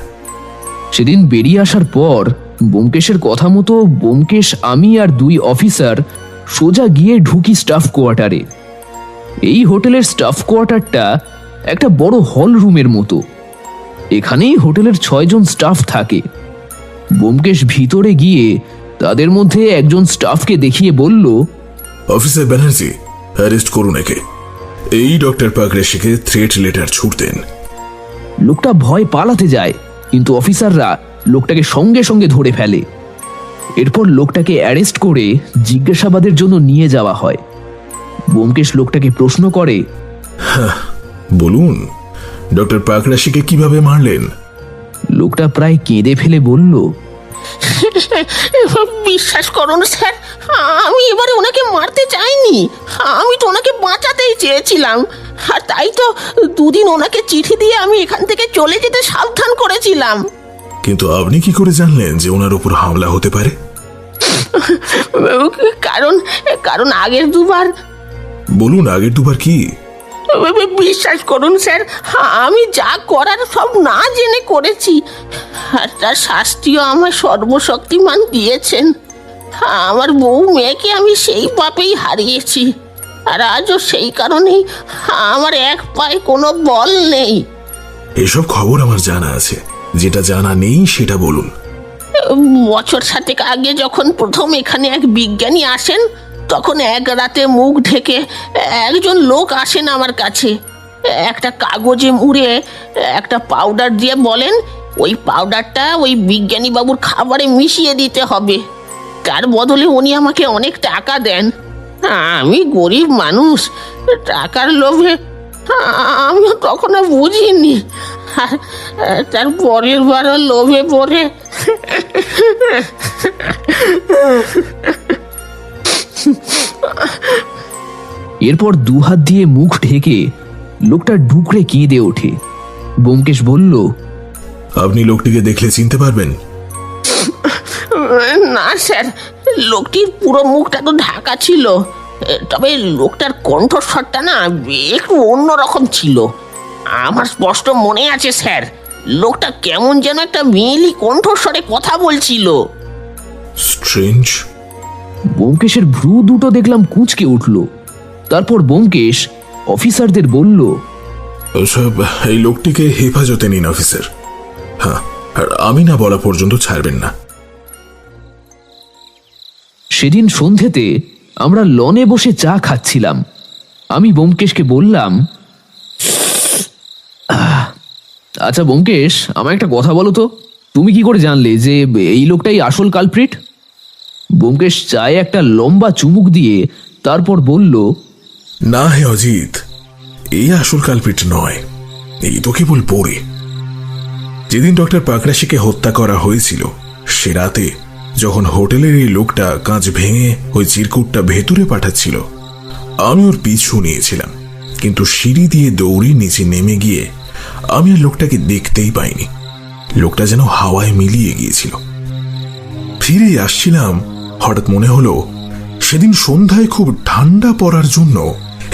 সেদিন বেরিয়ে আসার পর ব্যোমকেশের কথা মতো ব্যোমকেশ, আমি আর দুই অফিসার সোজা গিয়ে ঢুকি স্টাফ কোয়ার্টারে। এই হোটেলের স্টাফ কোয়ার্টারটা একটা বড় হল রুমের মতো। এখানেই হোটেলের 6 জন স্টাফ থাকে। ব্যোমকেশ ভিতরে গিয়ে তাদের মধ্যে একজন স্টাফকে দেখিয়ে বলল, অফিসার ব্যানার্জি, অ্যারেস্ট করুন একে। এই ডক্টর পাকরেশিকে থ্রেট লেটার ছুটতেন। লোকটা ভয় পালাতে যায়, কিন্তু অফিসাররা লোকটাকে সঙ্গে সঙ্গে ধরে ফেলে। এরপর লোকটাকে অ্যারেস্ট করে জিজ্ঞাসাবাদের জন্য নিয়ে যাওয়া হয়। ব্যোমকেশ লোকটাকে প্রশ্ন করে, বলুন, ডক্টর পাকরাশিকে কিভাবে মারলেন? লোকটা প্রায় কেঁদে ফেলে বলল, বিশ্বাস করুন স্যার, আমি এবারে ওনাকে মারতে চাইনি, আমি তো ওনাকে বাঁচাতেই চেয়েছিলাম। আর তাই তো দুদিন ওনাকে চিঠি দিয়ে আমি এখান থেকে চলে যেতে সাবধান করেছিলাম। কিন্তু আপনি কি করে জানলেন যে ওনার উপর হামলা হতে পারে? কারণ আগের দুবার। বলুন, আগের দুবার কি? বিশ্বাস করুন স্যার, আমি যা করার সব না জেনে করেছি, আর তার শাস্তিও আমার সর্বশক্তিমান দিয়েছেন। আমার বউ মেয়েকে আমি সেই পাপেই হারিয়েছি, আর আজও সেই কারণেই আমার এক পায়ে কোনো বল নেই। এসব খবর আমার জানা আছে, যেটা জানা নেই সেটা বলুন। বছর 7 আগে যখন প্রথম এখানে এক বিজ্ঞানী আসেন, তখন এক রাতে মুখ ঢেকে একজন লোক আসেন আমার কাছে। একটা কাগজে মুড়ে একটা পাউডার দিয়ে বলেন, ওই পাউডারটা ওই বিজ্ঞানী বাবুর খাবারে মিশিয়ে দিতে হবে। তার বদলে উনি আমাকে অনেক টাকা দেন। আমি গরিব মানুষ, টাকার লোভে আমিও তখনও বুঝিনি। আর তার পরের বারও লোভে পড়ে এরপর দুহাত দিয়ে মুখ ঢেকে লোকটা ডুকরে কেঁদে ওঠে। ব্যোমকেশ বলল, আপনি লোকটিকে দেখলে চিনতে পারবেন? না স্যার, লোকটির পুরো মুখটা তো ঢাকা ছিল, তবে লোকটার কণ্ঠস্বরটা না একটু অন্যরকম ছিল। আমার স্পষ্ট মনে আছে স্যার, লোকটা কেমন যেন একটা মেয়েলি কণ্ঠস্বরে কথা বলছিল। স্ট্রেঞ্জ। ব্যোমকেশের ভ্রু দুটো দেখলাম কুঁচকে উঠল। তারপর ব্যোমকেশ অফিসারদের বলল, সব এই লোকটিকে হেফাজতে নিন অফিসার। হ্যাঁ, আর আমি না বলা পর্যন্ত ছাড়বেন না। সেদিন সন্ধেতে আমরা লনে বসে চা খাচ্ছিলাম। আমি ব্যোমকেশকে বললাম, আচ্ছা ব্যোমকেশ, আমায় একটা কথা বলো তো, তুমি কি করে জানলে যে এই লোকটাই আসল কালপ্রিট? ব্যোমকেশ চায়ে একটা লম্বা চুমুক দিয়ে তারপর বলল, না হে অজিত, এই আসল কালপিট নয়, এই তো কেবল পড়ে। যেদিন ডক্টর পাকরাশিকে হত্যা করা হয়েছিল, সে রাতে যখন হোটেলের এই লোকটা কাঁচ ভেঙে ওই চিরকুটটা ভেতরে পাঠাচ্ছিল, আমি ওর পিছু নিয়েছিলাম, কিন্তু সিঁড়ি দিয়ে দৌড়ে নিচে নেমে গিয়ে আমি আর লোকটাকে দেখতেই পাইনি। লোকটা যেন হাওয়ায় মিলিয়ে গিয়েছিল। ফিরে আসছিলাম, হঠাৎ মনে হলো সেদিন সন্ধ্যায় খুব ঠান্ডা পড়ার জন্য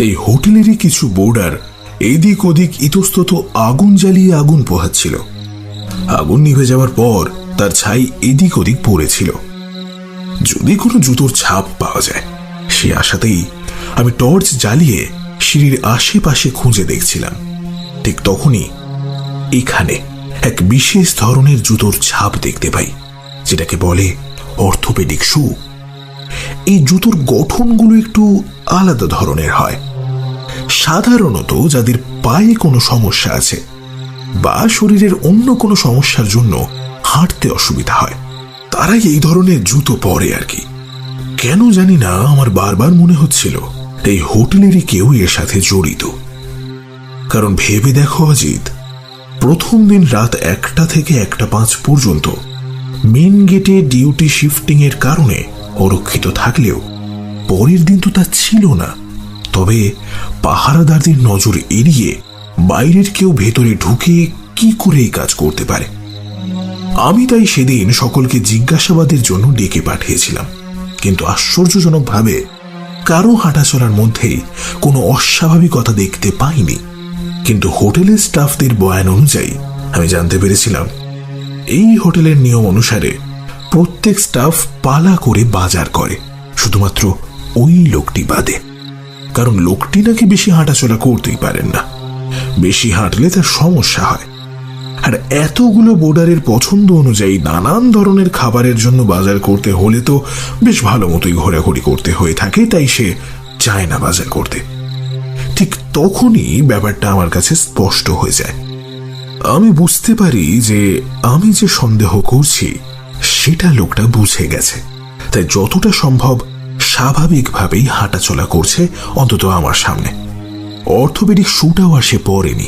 এই হোটেলেরই কিছু বোর্ডার এদিক ওদিক ইতস্তত আগুন জ্বালিয়ে আগুন পোহাচ্ছিল। আগুন নিভে যাওয়ার পর তার ছাই এদিক ওদিক পড়েছিল। যদি কোনো জুতোর ছাপ পাওয়া যায়। সে আশাতেই আমি টর্চ জ্বালিয়ে সিঁড়ির আশেপাশে খুঁজে দেখছিলাম। ঠিক তখনই এখানে এক বিশেষ ধরনের জুতোর ছাপ দেখতে পাই, যেটাকে বলে অর্থোপেডিক শু। এই জুতোর গঠনগুলো একটু আলাদা ধরনের হয়। সাধারণত যাদের পায়ে কোনো সমস্যা আছে বা শরীরের অন্য কোনো সমস্যার জন্য হাঁটতে অসুবিধা হয়, তারাই এই ধরনের জুতো পরে আর কি। কেন জানি না আমার বারবার মনে হচ্ছিল এই হোটেলেরই কেউ এর সাথে জড়িত। কারণ ভেবে দেখো অজিত, প্রথম দিন রাত 1টা থেকে 1:05 পর্যন্ত মেন গেটে ডিউটি শিফটিং এর কারণে অরক্ষিত থাকলেও পরের দিন তো তা ছিল না। তবে পাহারাদারদের নজর এড়িয়ে বাইরের কেউ ভেতরে ঢুকে কি করে এই কাজ করতে পারে? আমি তাই সেদিন সকলকে জিজ্ঞাসাবাদের জন্য ডেকে পাঠিয়েছিলাম, কিন্তু আশ্চর্যজনকভাবে কারো হাঁটাচলার মধ্যেই কোনো অস্বাভাবিকতা দেখতে পাইনি। কিন্তু হোটেলের স্টাফদের বয়ান অনুযায়ী আমি জানতে পেরেছিলাম এই হোটেলের নিয়ম অনুসারে প্রত্যেক স্টাফ পালা করে বাজার করে, শুধুমাত্র ওই লোকটি বাদে। কারণ লোকটি নাকি বেশি হাঁটাচলা করতেই পারেন না, বেশি হাঁটলে তার সমস্যা হয়। আর এতগুলো বোর্ডারের পছন্দ অনুযায়ী নানান ধরনের খাবারের জন্য বাজার করতে হলে তো বেশ ভালো মতোই ঘোরাঘুরি করতে হয়ে থাকে, তাই সে চায় না বাজার করতে। ঠিক তখনই ব্যাপারটা আমার কাছে স্পষ্ট হয়ে যায়। আমি বুঝতে পারি যে আমি যে সন্দেহ করছি সেটা লোকটা বুঝে গেছে, তাই যতটা সম্ভব স্বাভাবিকভাবেই হাঁটাচলা করছে, অন্তত আমার সামনে। অর্থোপেডিক শুটাও আর সে পরেনি।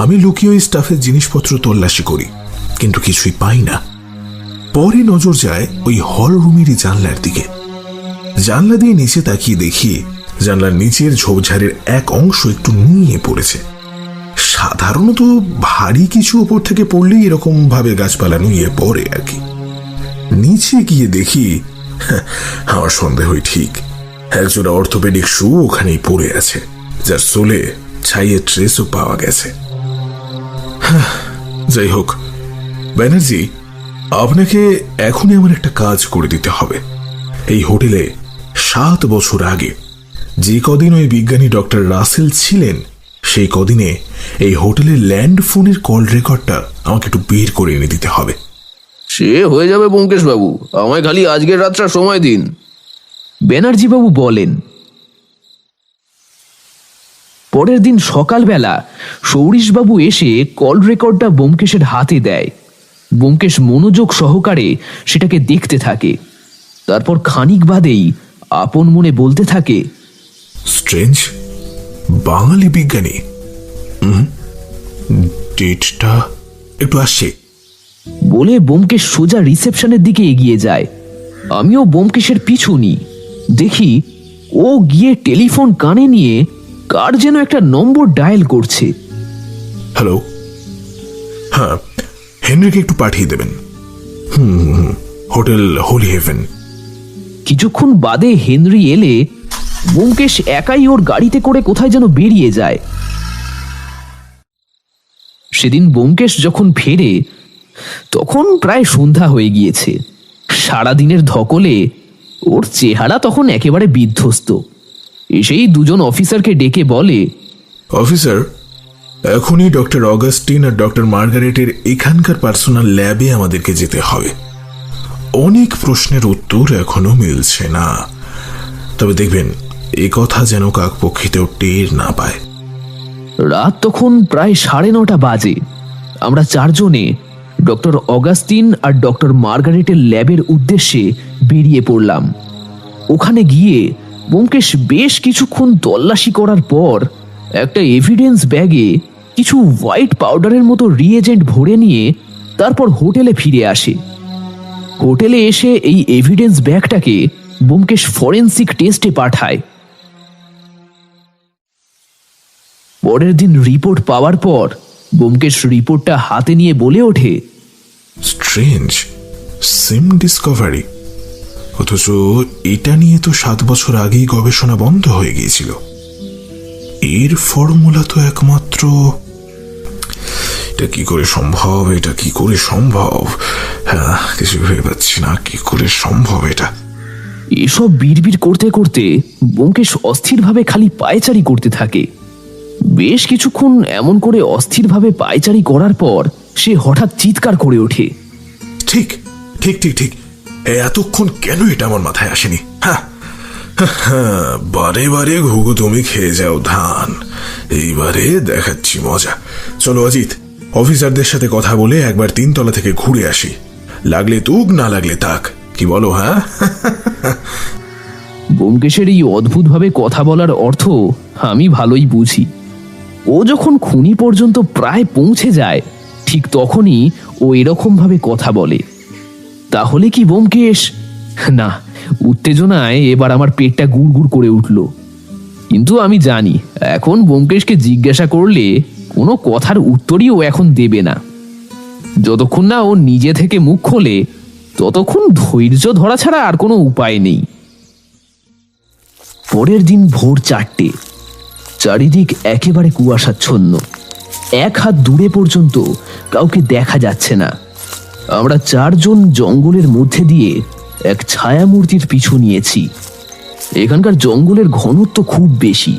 আমি লুকিয়ে ওই স্টাফের জিনিসপত্র তল্লাশি করি, কিন্তু কিছুই পাই না। পরে নজর যায় ওই হল রুমেরই জানলার দিকে। জানলা দিয়ে নিচে তাকিয়ে দেখি জানলার নিচের ঝোপঝাড়ের এক অংশ একটু নুয়ে পড়েছে। সাধারণত ভারী কিছু ওপর থেকে পড়লেই এরকম ভাবে গাছপালা নুয়ে পড়ে আর কি। নিচে গিয়ে দেখি আমার সন্দেহই ঠিক, একজোড়া অর্থোপেডিক শু ওখানেই পড়ে আছে, যার সোলে ছাইয়ের ট্রেসও পাওয়া গেছে। যাই হোক ব্যানার্জি, আপনাকে এখনই আমার একটা কাজ করে দিতে হবে। এই হোটেলে 7 বছর আগে যে কদিন ওই বিজ্ঞানী ডক্টর রাসেল ছিলেন, সেই কদিনে এই হোটেলের ল্যান্ড ফোনের কল রেকর্ডটা আমাকে একটু বের করে এনে দিতে হবে। সে হয়ে যাবে ব্যোমকেশ বাবু, আমায় খালি আজকের রাতটা সময় দিন, ব্যানার্জি বাবু বলেন। পরের দিন সকালবেলা সৌরিশবাবু এসে কল রেকর্ডটা ব্যোমকেশের হাতে দেয়। ব্যোমকেশ মনোযোগ সহকারে সেটাকে দেখতে থাকে। তারপর খানিক বাদেই আপন মনে বলতে থাকে, স্ট্রেঞ্জ, বাঙালি বিজ্ঞানী। ডেটটা একটু আসছে বলে ব্যোমকেশ সোজা রিসেপশনের দিকে এগিয়ে যায়। আমিও ব্যোমকেশের পিছু নিই। দেখি ও গিয়ে টেলিফোন কানে নিয়ে কার যেন একটা নম্বর ডায়াল করছে। হ্যালো, হ্যাঁ, হেনরিকে একটু পাঠিয়ে দেবেন। Hotel holy heaven. কিছুক্ষণ বাদে হেনরি এলে ব্যোমকেশ একাই ওর গাড়িতে করে কোথায় যেন বেরিয়ে যায়। সেদিন ব্যোমকেশ যখন ফেরে তখন প্রায় সন্ধ্যা হয়ে গিয়েছে। সারাদিনের ধকলে ওর চেহারা তখন একেবারে বিধ্বস্ত। এসেই দুজন অফিসারকে ডেকে বলে, অফিসার, এখনই ডক্টর অগাস্টিন আর ডক্টর মার্গারেটের এখানকার পার্সোনাল ল্যাবে আমাদেরকে যেতে হবে। অনেক প্রশ্নের উত্তর এখনো মিলছে না, তবে দেখবেন এ কথা যেন কাকপক্ষিতেও টের না পায়। রাত তখন প্রায় 9:30 বাজে। আমরা চারজনে ডক্টর অগাস্টিন আর ডক্টর মার্গারেটের ল্যাবের উদ্দেশ্যে বেরিয়ে পড়লাম। ওখানে গিয়ে ব্যোমকেশ বেশ কিছুক্ষণ তল্লাশি করার পর একটা এভিডেন্স ব্যাগে কিছু হোয়াইট পাউডারের মতো রিএজেন্ট ভরে নিয়ে তারপর হোটেলে ফিরে আসে। হোটেলে এসে এই এভিডেন্স ব্যাগটাকে ব্যোমকেশ ফরেন্সিক টেস্টে পাঠায়। পরের দিন রিপোর্ট পাওয়ার পর ব্যোমকেশ রিপোর্টটা হাতে নিয়ে বলে ওঠে, স্ট্রেঞ্জ, সিম ডিসকভারি। অথচ এটা নিয়ে তো 7 বছর আগেই গবেষণা বন্ধ হয়ে গিয়েছিল। এর ফর্মুলা তো একমাত্র এটা কি করে সম্ভব, এটা কি করে সম্ভব? হ্যাঁ, কিছু ভেবে পাচ্ছি না, কি করে সম্ভব এটা। এসব বিড়বিড় করতে করতে ব্যোমকেশ অস্থিরভাবে খালি পায়চারি করতে থাকে। বেশ কিছুক্ষণ এমন করে অস্থিরভাবে পায়চারি করার পর সে হঠাৎ চিৎকার করে ওঠে। ঠিক ঠিক ঠিক ঠিক, এতক্ষণ কেন এটা আমার মাথায় আসেনি? হ্যাঁ, বারে বারে ঘুঘু তুমি খেয়ে যাও ধান, এইবারে দেখাচ্ছি মজা। চলো অজিত, অফিসারদের সাথে কথা বলে একবার 3 তলা থেকে ঘুরে আসি, লাগলে তুক না লাগলে তাক, কি বলো? হ্যাঁ। ব্যোমকেশের এই অদ্ভুতভাবে কথা বলার অর্থ আমি ভালোই বুঝি। ও যখন খুনি পর্যন্ত প্রায় পৌঁছে যায়, ঠিক তখনই ও এরকম ভাবে কথা বলে। তাহলে কি ব্যোমকেশ? না, উত্তেজনায় এবার আমার পেটটা গুড়গুড় করে উঠল। কিন্তু আমি জানি এখন ব্যোমকেশকে জিজ্ঞাসা করলে কোনো কথার উত্তরই ও এখন দেবে না। যতক্ষণ না ও নিজে থেকে মুখ খোলে ততক্ষণ ধৈর্য ধরা ছাড়া আর কোনো উপায় নেই। পরের দিন ভোর 4টে, চারিদিক একেবারে কুয়াশাচ্ছন্ন। 1 হাত দূরে পর্যন্ত কাউকে দেখা যাচ্ছে না। আমরা 4 জন জঙ্গলের মধ্যে দিয়ে এক ছায়ামূর্তির পিছু নিয়েছি। এখানকার জঙ্গলের ঘনত্ব খুব বেশি,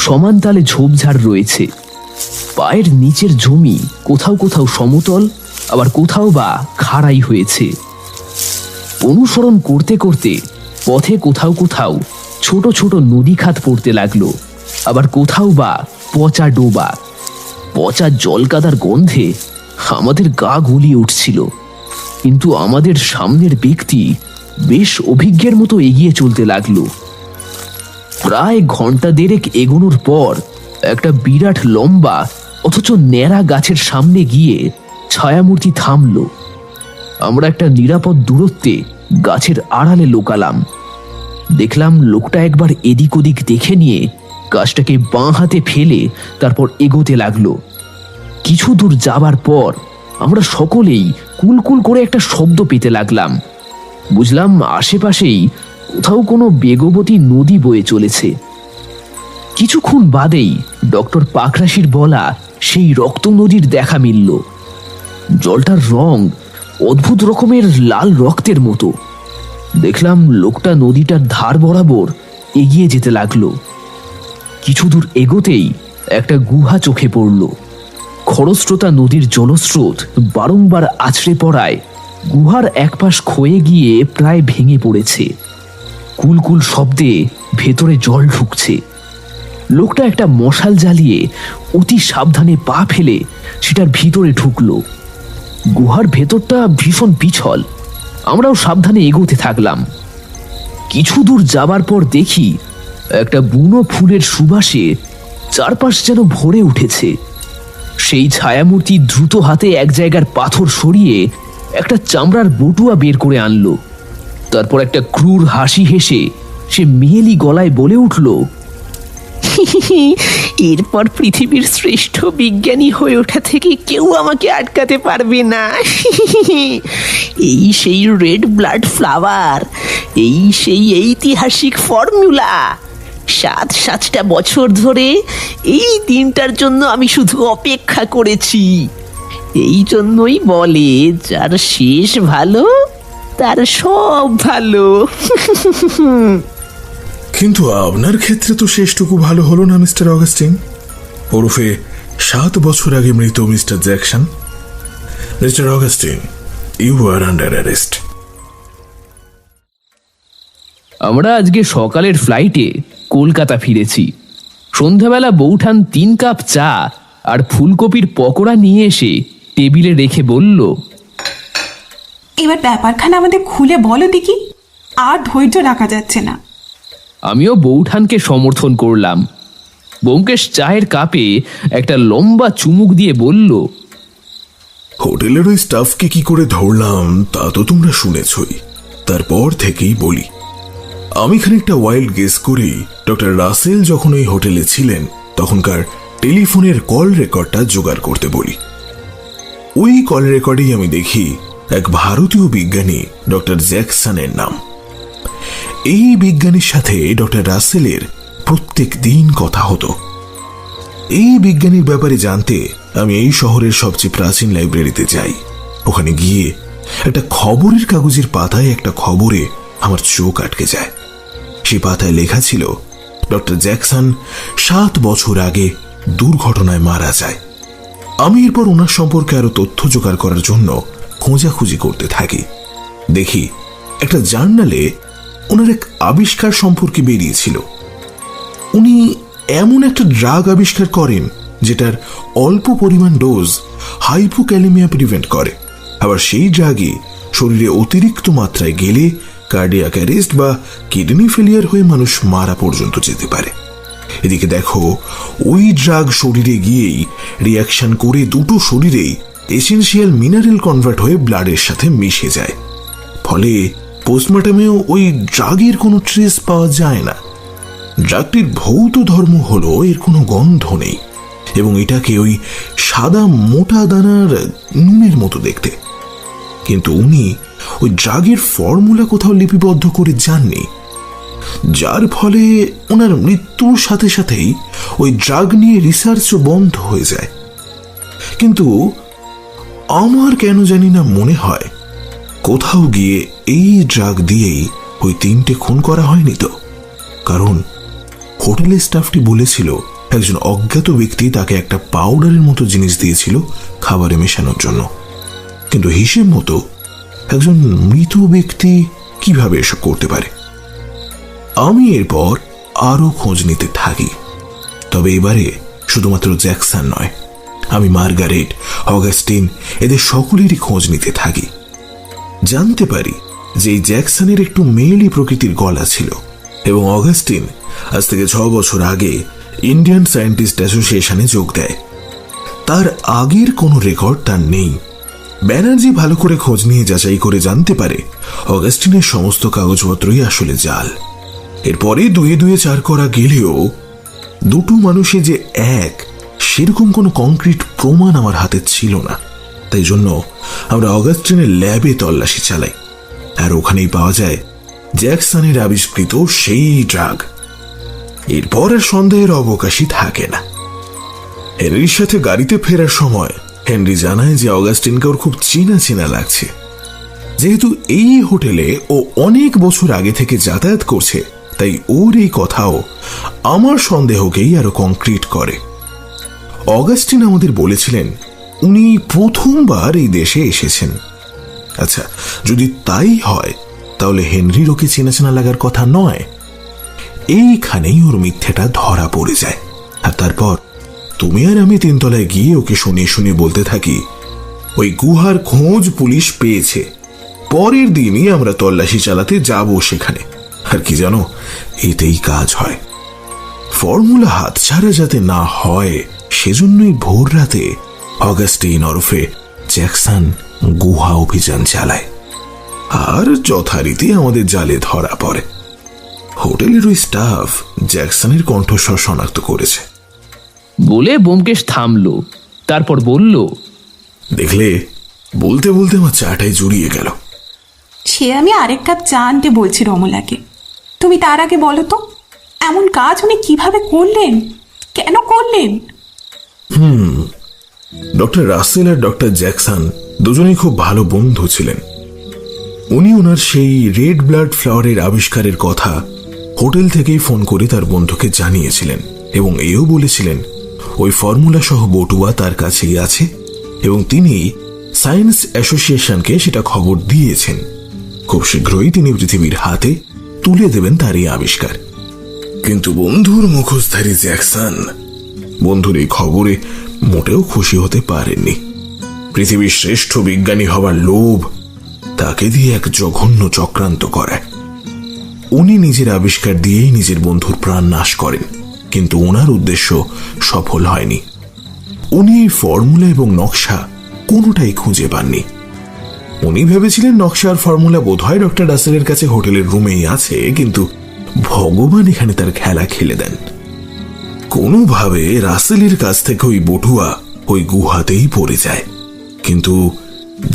সমান তালে ঝোপঝাড় রয়েছে। পায়ের নিচের জমি কোথাও কোথাও সমতল, আবার কোথাও বা খাড়াই হয়েছে। অনুসরণ করতে করতে পথে কোথাও কোথাও ছোট ছোট নদী খাত পড়তে লাগলো, আবার কোথাও বা পচা ডোবা। পচা জলকাদার গন্ধে আমাদের গা গুলিয়ে উঠছিল। কিন্তু আমাদের সামনের ব্যক্তি বেশ অভিজ্ঞের মতো এগিয়ে চলতে লাগলো। প্রায় ঘন্টা 1.5 এগোনোর পর একটা বিরাট লম্বা অথচ ন্যাড়া গাছের সামনে গিয়ে ছায়ামূর্তি থামলো। আমরা একটা নিরাপদ দূরত্বে গাছের আড়ালে লোকালাম। দেখলাম লোকটা একবার এদিক ওদিক দেখে নিয়ে গাছটাকে বাঁ হাতে ফেলে তারপর এগোতে লাগলো। কিছু দূর যাবার পর আমরা সকলেই কুলকুল করে একটা শব্দ পেতে লাগলাম। বুঝলাম আশেপাশেই কোথাও কোনো বেগবতী নদী বয়ে চলেছে। কিছুক্ষণ বাদেই ডক্টর পাকরাশির বলা সেই রক্ত নদীর দেখা মিলল। জলটার রং অদ্ভুত রকমের লাল রক্তের মতো। দেখলাম লোকটা নদীটার ধার বরাবর এগিয়ে যেতে লাগলো। কিছু দূর এগোতেই একটা গুহা চোখে পড়ল। খরস্রোতা নদীর জলস্রোত বারংবার আছড়ে পড়ায় গুহার একপাশ ক্ষয়ে গিয়ে প্রায় ভেঙে পড়েছে। কুলকুল শব্দে ভেতরে জল ঢুকছে। লোকটা একটা মশাল জ্বালিয়ে অতি সাবধানে পা ফেলে সেটার ভিতরে ঢুকলো। গুহার ভেতরটা ভীষণ পিছল। আমরাও সাবধানে এগোতে থাকলাম। কিছু দূর যাবার পর দেখি একটা বুনো ফুলের সুবাসে চারপাশ যেন ভরে উঠেছে। সেই ছায়ামূর্তি দ্রুত হাতে এক জায়গার পাথর সরিয়ে একটা চামড়ার বটুয়া বের করে আনলো। তারপর একটা ক্রূর হাসি হেসে সে মেয়েলি গলায় বলে উঠল, এরপর পৃথিবীর শ্রেষ্ঠ বিজ্ঞানী হয়ে ওঠা থেকে কেউ আমাকে আটকাতে পারবে না। এই সেই রেড ব্লাড ফ্লাওয়ার, এই সেই ঐতিহাসিক ফর্মুলা। 7-7টা বছর ধরে এই দিনটার জন্য আমি শুধু অপেক্ষা করেছি। এই জন্যই বলে যার শেষ ভালো তার সব ভালো। কিন্তু আপনার ক্ষেত্রে তো শেষটুকু ভালো হলো না মিস্টার অগাস্টিন, ওরফে 7 বছর আগে মৃত mister Jackson. Mister Augustine, you are under arrest. আমরা আজকে সকালের ফ্লাইটে কলকাতা ফিরেছি। সন্ধ্যাবেলা বৌঠান 3 কাপ চা আর ফুলকপির পকোড়া নিয়ে এসে টেবিলে রেখে বলল, এবার ব্যাপারখানা আমাদের খুলে বলো দেখি, আর ধৈর্য রাখা যাচ্ছে না। আমিও বৌঠানকে সমর্থন করলাম। ব্যোমকেশ চায়ের কাপে একটা লম্বা চুমুক দিয়ে বলল, হোটেলের ওই স্টাফকে কি করে ধরলাম তা তো তোমরা শুনেছই। তারপর থেকেই বলি, আমি খানিকটা ওয়াইল্ড গেস করি ডক্টর রাসেল যখন ওই হোটেলে ছিলেন তখনকার টেলিফোনের কল রেকর্ডটা জোগাড় করতে বলি। ওই কল রেকর্ডেই আমি দেখি এক ভারতীয় বিজ্ঞানী ডক্টর জ্যাকসনের নাম। এই বিজ্ঞানীর সাথে ডক্টর রাসেলের প্রত্যেক দিন কথা হতো। এই বিজ্ঞানীর ব্যাপারে জানতে আমি এই শহরের সবচেয়ে প্রাচীন লাইব্রেরিতে যাই। ওখানে গিয়ে একটা খবরের কাগজের পাতায় একটা খবরে আমার চোখ আটকে যায়। সেই পাতায় লেখা ছিল ডক্টর জ্যাকসন 7 বছর আগে দুর্ঘটনায় মারা যায়। আমি এরপর ওনার সম্পর্কে আরো তথ্য জোগাড় করার জন্য খোঁজাখুঁজি করতে থাকি। দেখি একটা জার্নালে ওনার এক আবিষ্কার সম্পর্কে বেরিয়েছিল। উনি এমন একটা ড্রাগ আবিষ্কার করেন যেটার অল্প পরিমাণ ডোজ হাইপোক্যালেমিয়া প্রিভেন্ট করে। আবার সেই ড্রাগই শরীরে অতিরিক্ত মাত্রায় গেলে কার্ডিয়াক অ্যারেস্ট বা কিডনি ফেলিয়ার হয়ে মানুষ মারা পর্যন্ত যেতে পারে। এদিকে দেখো, ওই ড্রাগ শরীরে গিয়েই রিয়াকশন করে দুটো শরীরেই এসেনশিয়াল মিনারেল কনভার্ট হয়ে ব্লাডের সাথে মিশে যায়। ফলে পোস্টমর্টমেও ওই ড্রাগের কোনো ট্রেস পাওয়া যায় না। ড্রাগটির ভৌত ধর্ম হলো এর কোনো গন্ধ নেই এবং এটাকে ওই সাদা মোটা দানার নুনের মতো দেখতে। কিন্তু উনি ওই ড্রাগের ফর্মুলা কোথাও লিপিবদ্ধ করে যাননি, যার ফলে ওনার মৃত্যুর সাথে সাথেই ওই ড্রাগ নিয়ে রিসার্চও বন্ধ হয়ে যায়। কিন্তু আমার কেন জানি না মনে হয় কোথাও গিয়ে এই ড্রাগ দিয়েই ওই 3টে খুন করা হয়নি তো। কারণ হোটেলের স্টাফটি বলেছিল একজন অজ্ঞাত ব্যক্তি তাকে একটা পাউডারের মতো জিনিস দিয়েছিল খাবারে মেশানোর জন্য। কিন্তু হিসেব মতো একজন মৃত ব্যক্তি কিভাবে এসব করতে পারে? আমি এরপর আরো খোঁজ নিতে থাকি। তবে এবারে শুধুমাত্র জ্যাকসন নয়, আমি মার্গারেট, অগাস্টিন এদের সকলেরই খোঁজ নিতে থাকি। জানতে পারি যে এই জ্যাকসনের একটু মেয়েলি প্রকৃতির গলা ছিল এবং অগাস্টিন আজ থেকে 6 বছর আগে ইন্ডিয়ান সায়েন্টিস্ট অ্যাসোসিয়েশনে যোগ দেয়। তার আগের কোনো রেকর্ড তার নেই। ব্যানার্জি ভালো করে খোঁজ নিয়ে যাচাই করে জানতে পারে অগাস্টিনের সমস্ত কাগজপত্রই আসলে জাল। এরপরে 2 2 4 করা গেলেও দুটো মানুষে যে এক সেরকম কোনো কংক্রিট প্রমাণ আমার হাতে ছিল না। তাই জন্য আমরা অগাস্টিনের ল্যাবে তল্লাশি চালাই, আর ওখানেই পাওয়া যায় জ্যাকসনের আবিষ্কৃত সেই ড্রাগ। এরপর আর সন্দেহের অবকাশই থাকে না। হেনরির সাথে গাড়িতে ফেরার সময় হেনরি জানায় যে অগাস্টিনকে ওর খুব চেনা চেনা লাগছে। যেহেতু এই হোটেলে ও অনেক বছর আগে থেকে যাতায়াত করছে, তাই ওর এই কথাও আমার সন্দেহকেই আরো কংক্রিট করে। অগাস্টিন আমাদের বলেছিলেন উনি প্রথমবার এই দেশে এসেছেন। আচ্ছা, যদি তাই হয় তাহলে হেনরির ওকে চেনা চেনা লাগার কথা নয়। এইখানেই ওর মিথ্যেটা ধরা পড়ে যায়। আর তারপর তুমি আর আমি 3 তলায় গিয়ে ওকে শুনিয়ে শুনিয়ে বলতে থাকি ওই গুহার খোঁজ পুলিশ পেয়েছে। পরের দিনই আমরা তল্লাশি চালাতে যাব সেখানে। আর কি জানো, এতেই কাজ হয়। ফর্মুলা হাতছাড়া যাতে না হয় সেজন্যই ভোর রাতে অগাস্টিন ওরফে জ্যাকসন গুহা অভিযান চালায়, আর যথারীতি আমাদের জালে ধরা পড়ে। হোটেলের ওই স্টাফ জ্যাকসনের কণ্ঠস্বর শনাক্ত করেছে বলে ব্যোমকেশ থামলো, তারপর বলল, দেখলে, বলতে বলতে আমার চাটাই জুড়িয়ে গেল। সে আমি আরেক কাপ চা আনতে বলছি রমলাকে। তুমি তার আগে বলো তো, এমন কাজ উনি কিভাবে করলেন, কেন করলেন? ডক্টর রাসেল আর ডক্টর জ্যাকসন দুজনেই খুব ভালো বন্ধু ছিলেন। উনি ওনার সেই রেড ব্লাড ফ্লাওয়ারের আবিষ্কারের কথা হোটেল থেকেই ফোন করে তার বন্ধুকে জানিয়েছিলেন এবং এও বলেছিলেন ওই ফর্মুলা সহ বটুয়া তার কাছেই আছে এবং তিনি সায়েন্স অ্যাসোসিয়েশনকে সেটা খবর দিয়েছেন। খুব শীঘ্রই তিনি পৃথিবীর হাতে তুলে দেবেন তার এই আবিষ্কার। কিন্তু বন্ধুর মুখোশধারী জ্যাকসন বন্ধুর এই খবরে মোটেও খুশি হতে পারেননি। পৃথিবীর শ্রেষ্ঠ বিজ্ঞানী হবার লোভ তাকে দিয়ে এক জঘন্য চক্রান্ত করায়। উনি নিজের আবিষ্কার দিয়েই নিজের বন্ধুর প্রাণ নাশ করেন, কিন্তু ওনার উদ্দেশ্য সফল হয়নি। উনি এই ফর্মুলা এবং নকশা কোনোটাই খুঁজে পাননি। উনি ভেবেছিলেন নকশা আর ফর্মুলা বোধহয় ডক্টর রাসেলের কাছে হোটেলের রুমেই আছে, কিন্তু ভগবান এখানে তার খেলা খেলে দেন। কোনোভাবে রাসেলের কাছ থেকে ওই বটুয়া ওই গুহাতেই পড়ে যায়, কিন্তু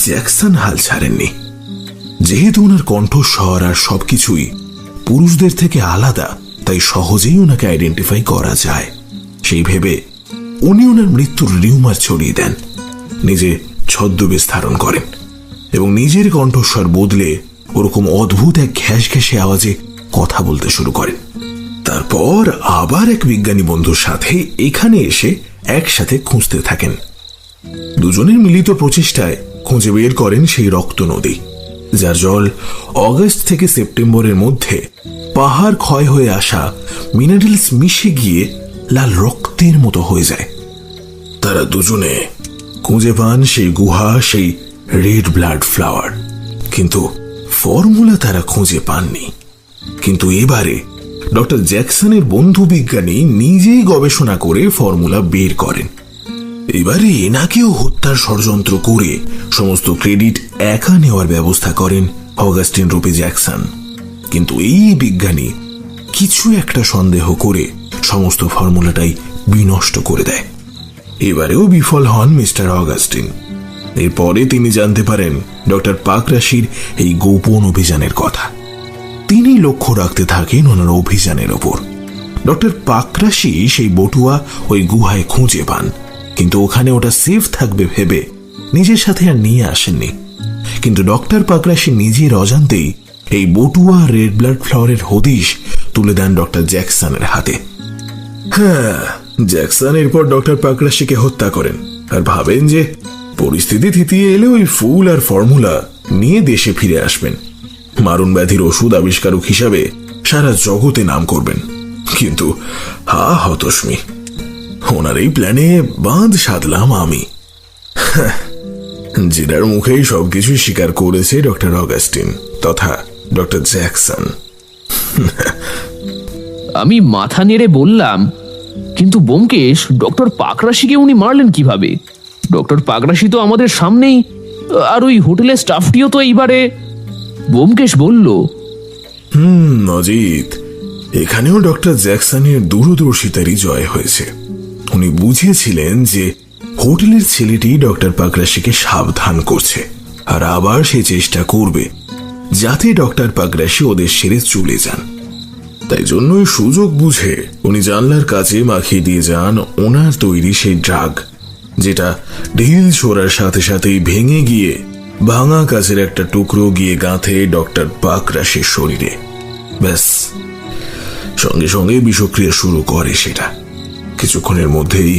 জ্যাকসন হাল ছাড়েননি। যেহেতু ওনার কণ্ঠস্বর আর সবকিছুই পুরুষদের থেকে আলাদা, তাই সহজেই ওনাকে আইডেন্টিফাই করা যায়। সেই ভেবে উনি ওনার মৃত্যুর রিউমার ছড়িয়ে দেন, নিজে ছদ্মবেশ ধারণ করেন এবং নিজের কণ্ঠস্বর বদলে ওরকম অদ্ভুত এক ঘ্যাস ঘ্যাসে আওয়াজে কথা বলতে শুরু করেন। তারপর আবার এক বিজ্ঞানী বন্ধুর সাথে এখানে এসে একসাথে খুঁজতে থাকেন। দুজনের মিলিত প্রচেষ্টায় খুঁজে বের করেন সেই রক্ত নদী, যার জল অগস্ট থেকে সেপ্টেম্বরের মধ্যে পাহাড় ক্ষয় হয়ে আসা মিনারেলস মিশে গিয়ে লাল রক্তের মতো হয়ে যায়। তারা দুজনে খুঁজে পান সেই গুহা, সেই রেড ব্লাড ফ্লাওয়ার, কিন্তু ফর্মুলা তারা খুঁজে পাননি। কিন্তু এবারে ডক্টর জ্যাকসনের বন্ধু বিজ্ঞানী নিজেই গবেষণা করে ফর্মুলা বের করেন। এবারে এনাকেও হত্যার ষড়যন্ত্র করে সমস্ত ক্রেডিট একা নেওয়ার ব্যবস্থা করেন অগাস্টিন রূপে জ্যাকসন। কিন্তু এই বিজ্ঞানী কিছু একটা সন্দেহ করে সমস্ত ফর্মুলাটাই বিনষ্ট করে দেয়। এবারেও বিফল হন মিস্টার অগাস্টিন। এরপরে তিনি জানতে পারেন ডক্টর পাকরাশির এই গোপন অভিযানের কথা। তিনি লক্ষ্য রাখতে থাকেন ওনার অভিযানের ওপর। ডক্টর পাকরাশি সেই বটুয়া ওই গুহায় খুঁজে পান, কিন্তু ওখানে ওটা সেফ থাকবে ভেবে নিজের সাথে আর নিয়ে আসেননি। কিন্তু ডক্টর পাকরাশি নিজের অজান্তেই এই বটুয়া রেড ব্লাড ফ্লাওয়ারের হদিশ তুলে দেন ডক্টর জ্যাকসনের হাতে। হ্যাঁ, জ্যাকসন এরপর ডক্টর পাকরাশিকে হত্যা করেন আর ভাবেন যে পরিস্থিতি থিতিয়ে এলে ওই ফুল আর ফর্মুলা নিয়ে দেশে ফিরে আসবেন, মারণ ব্যাধির ওষুধ আবিষ্কারক হিসাবে সারা জগতে নাম করবেন। কিন্তু হতস্মি, ওনার এই প্ল্যানে বাঁধ সাধলাম আমি। যেটার মুখেই সবকিছু স্বীকার করেছে ডক্টর অগাস্টিন তথা ডক্টর জ্যাকসন। আমি মাথা নেড়ে বললাম, কিন্তু ব্যোমকেশ, ডক্টর পাকরাশিকে উনি মারলেন কিভাবে? ডক্টর পাকরাশি তো আমাদের সামনেই, আর ওই হোটেলের স্টাফটিও তো এইবারে। ব্যোমকেশ বলল, অজিত, এখানেও ডক্টর জ্যাকসনের দূরদর্শিতারই জয় হয়েছে। উনি বুঝেছিলেন যে হোটেলের ছেলেটি ডক্টর পাকরাশিকে সাবধান করছে, আর আবার সে চেষ্টা করবে যাতে ডক্টর পাকরাশি ওদের সেরে চলে যান। তাই জন্যই সুযোগ বুঝে উনি জানলার কাছে মাখিয়ে দিয়ে যান ওনার তৈরি সেই ড্রাগ, যেটা ঢিল ছোড়ার সাথে সাথেই ভেঙে গিয়ে ভাঙা কাচের একটা টুকরো গিয়ে গাঁথে ডক্টর পাকরাশির শরীরে। ব্যাস, সঙ্গে সঙ্গে বিষক্রিয়া শুরু করে সেটা। কিছুক্ষণের মধ্যেই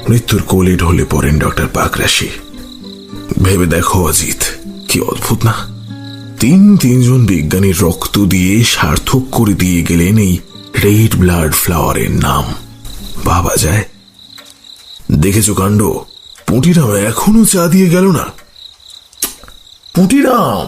মৃত্যুর কোলে ঢলে পড়েন ডক্টর পাকরাশি। ভেবে দেখো অজিত, কি অদ্ভুত না? তিনজন বিজ্ঞানীর রক্ত দিয়ে সার্থক করে দিয়ে গেলেন এই রেড ব্লাড ফ্লাওয়ারের নাম। ভাবা যায়? দেখেছো কাণ্ড? পুঁটিরাম এখনো চা দিয়ে গেল না। পুঁটিরাম!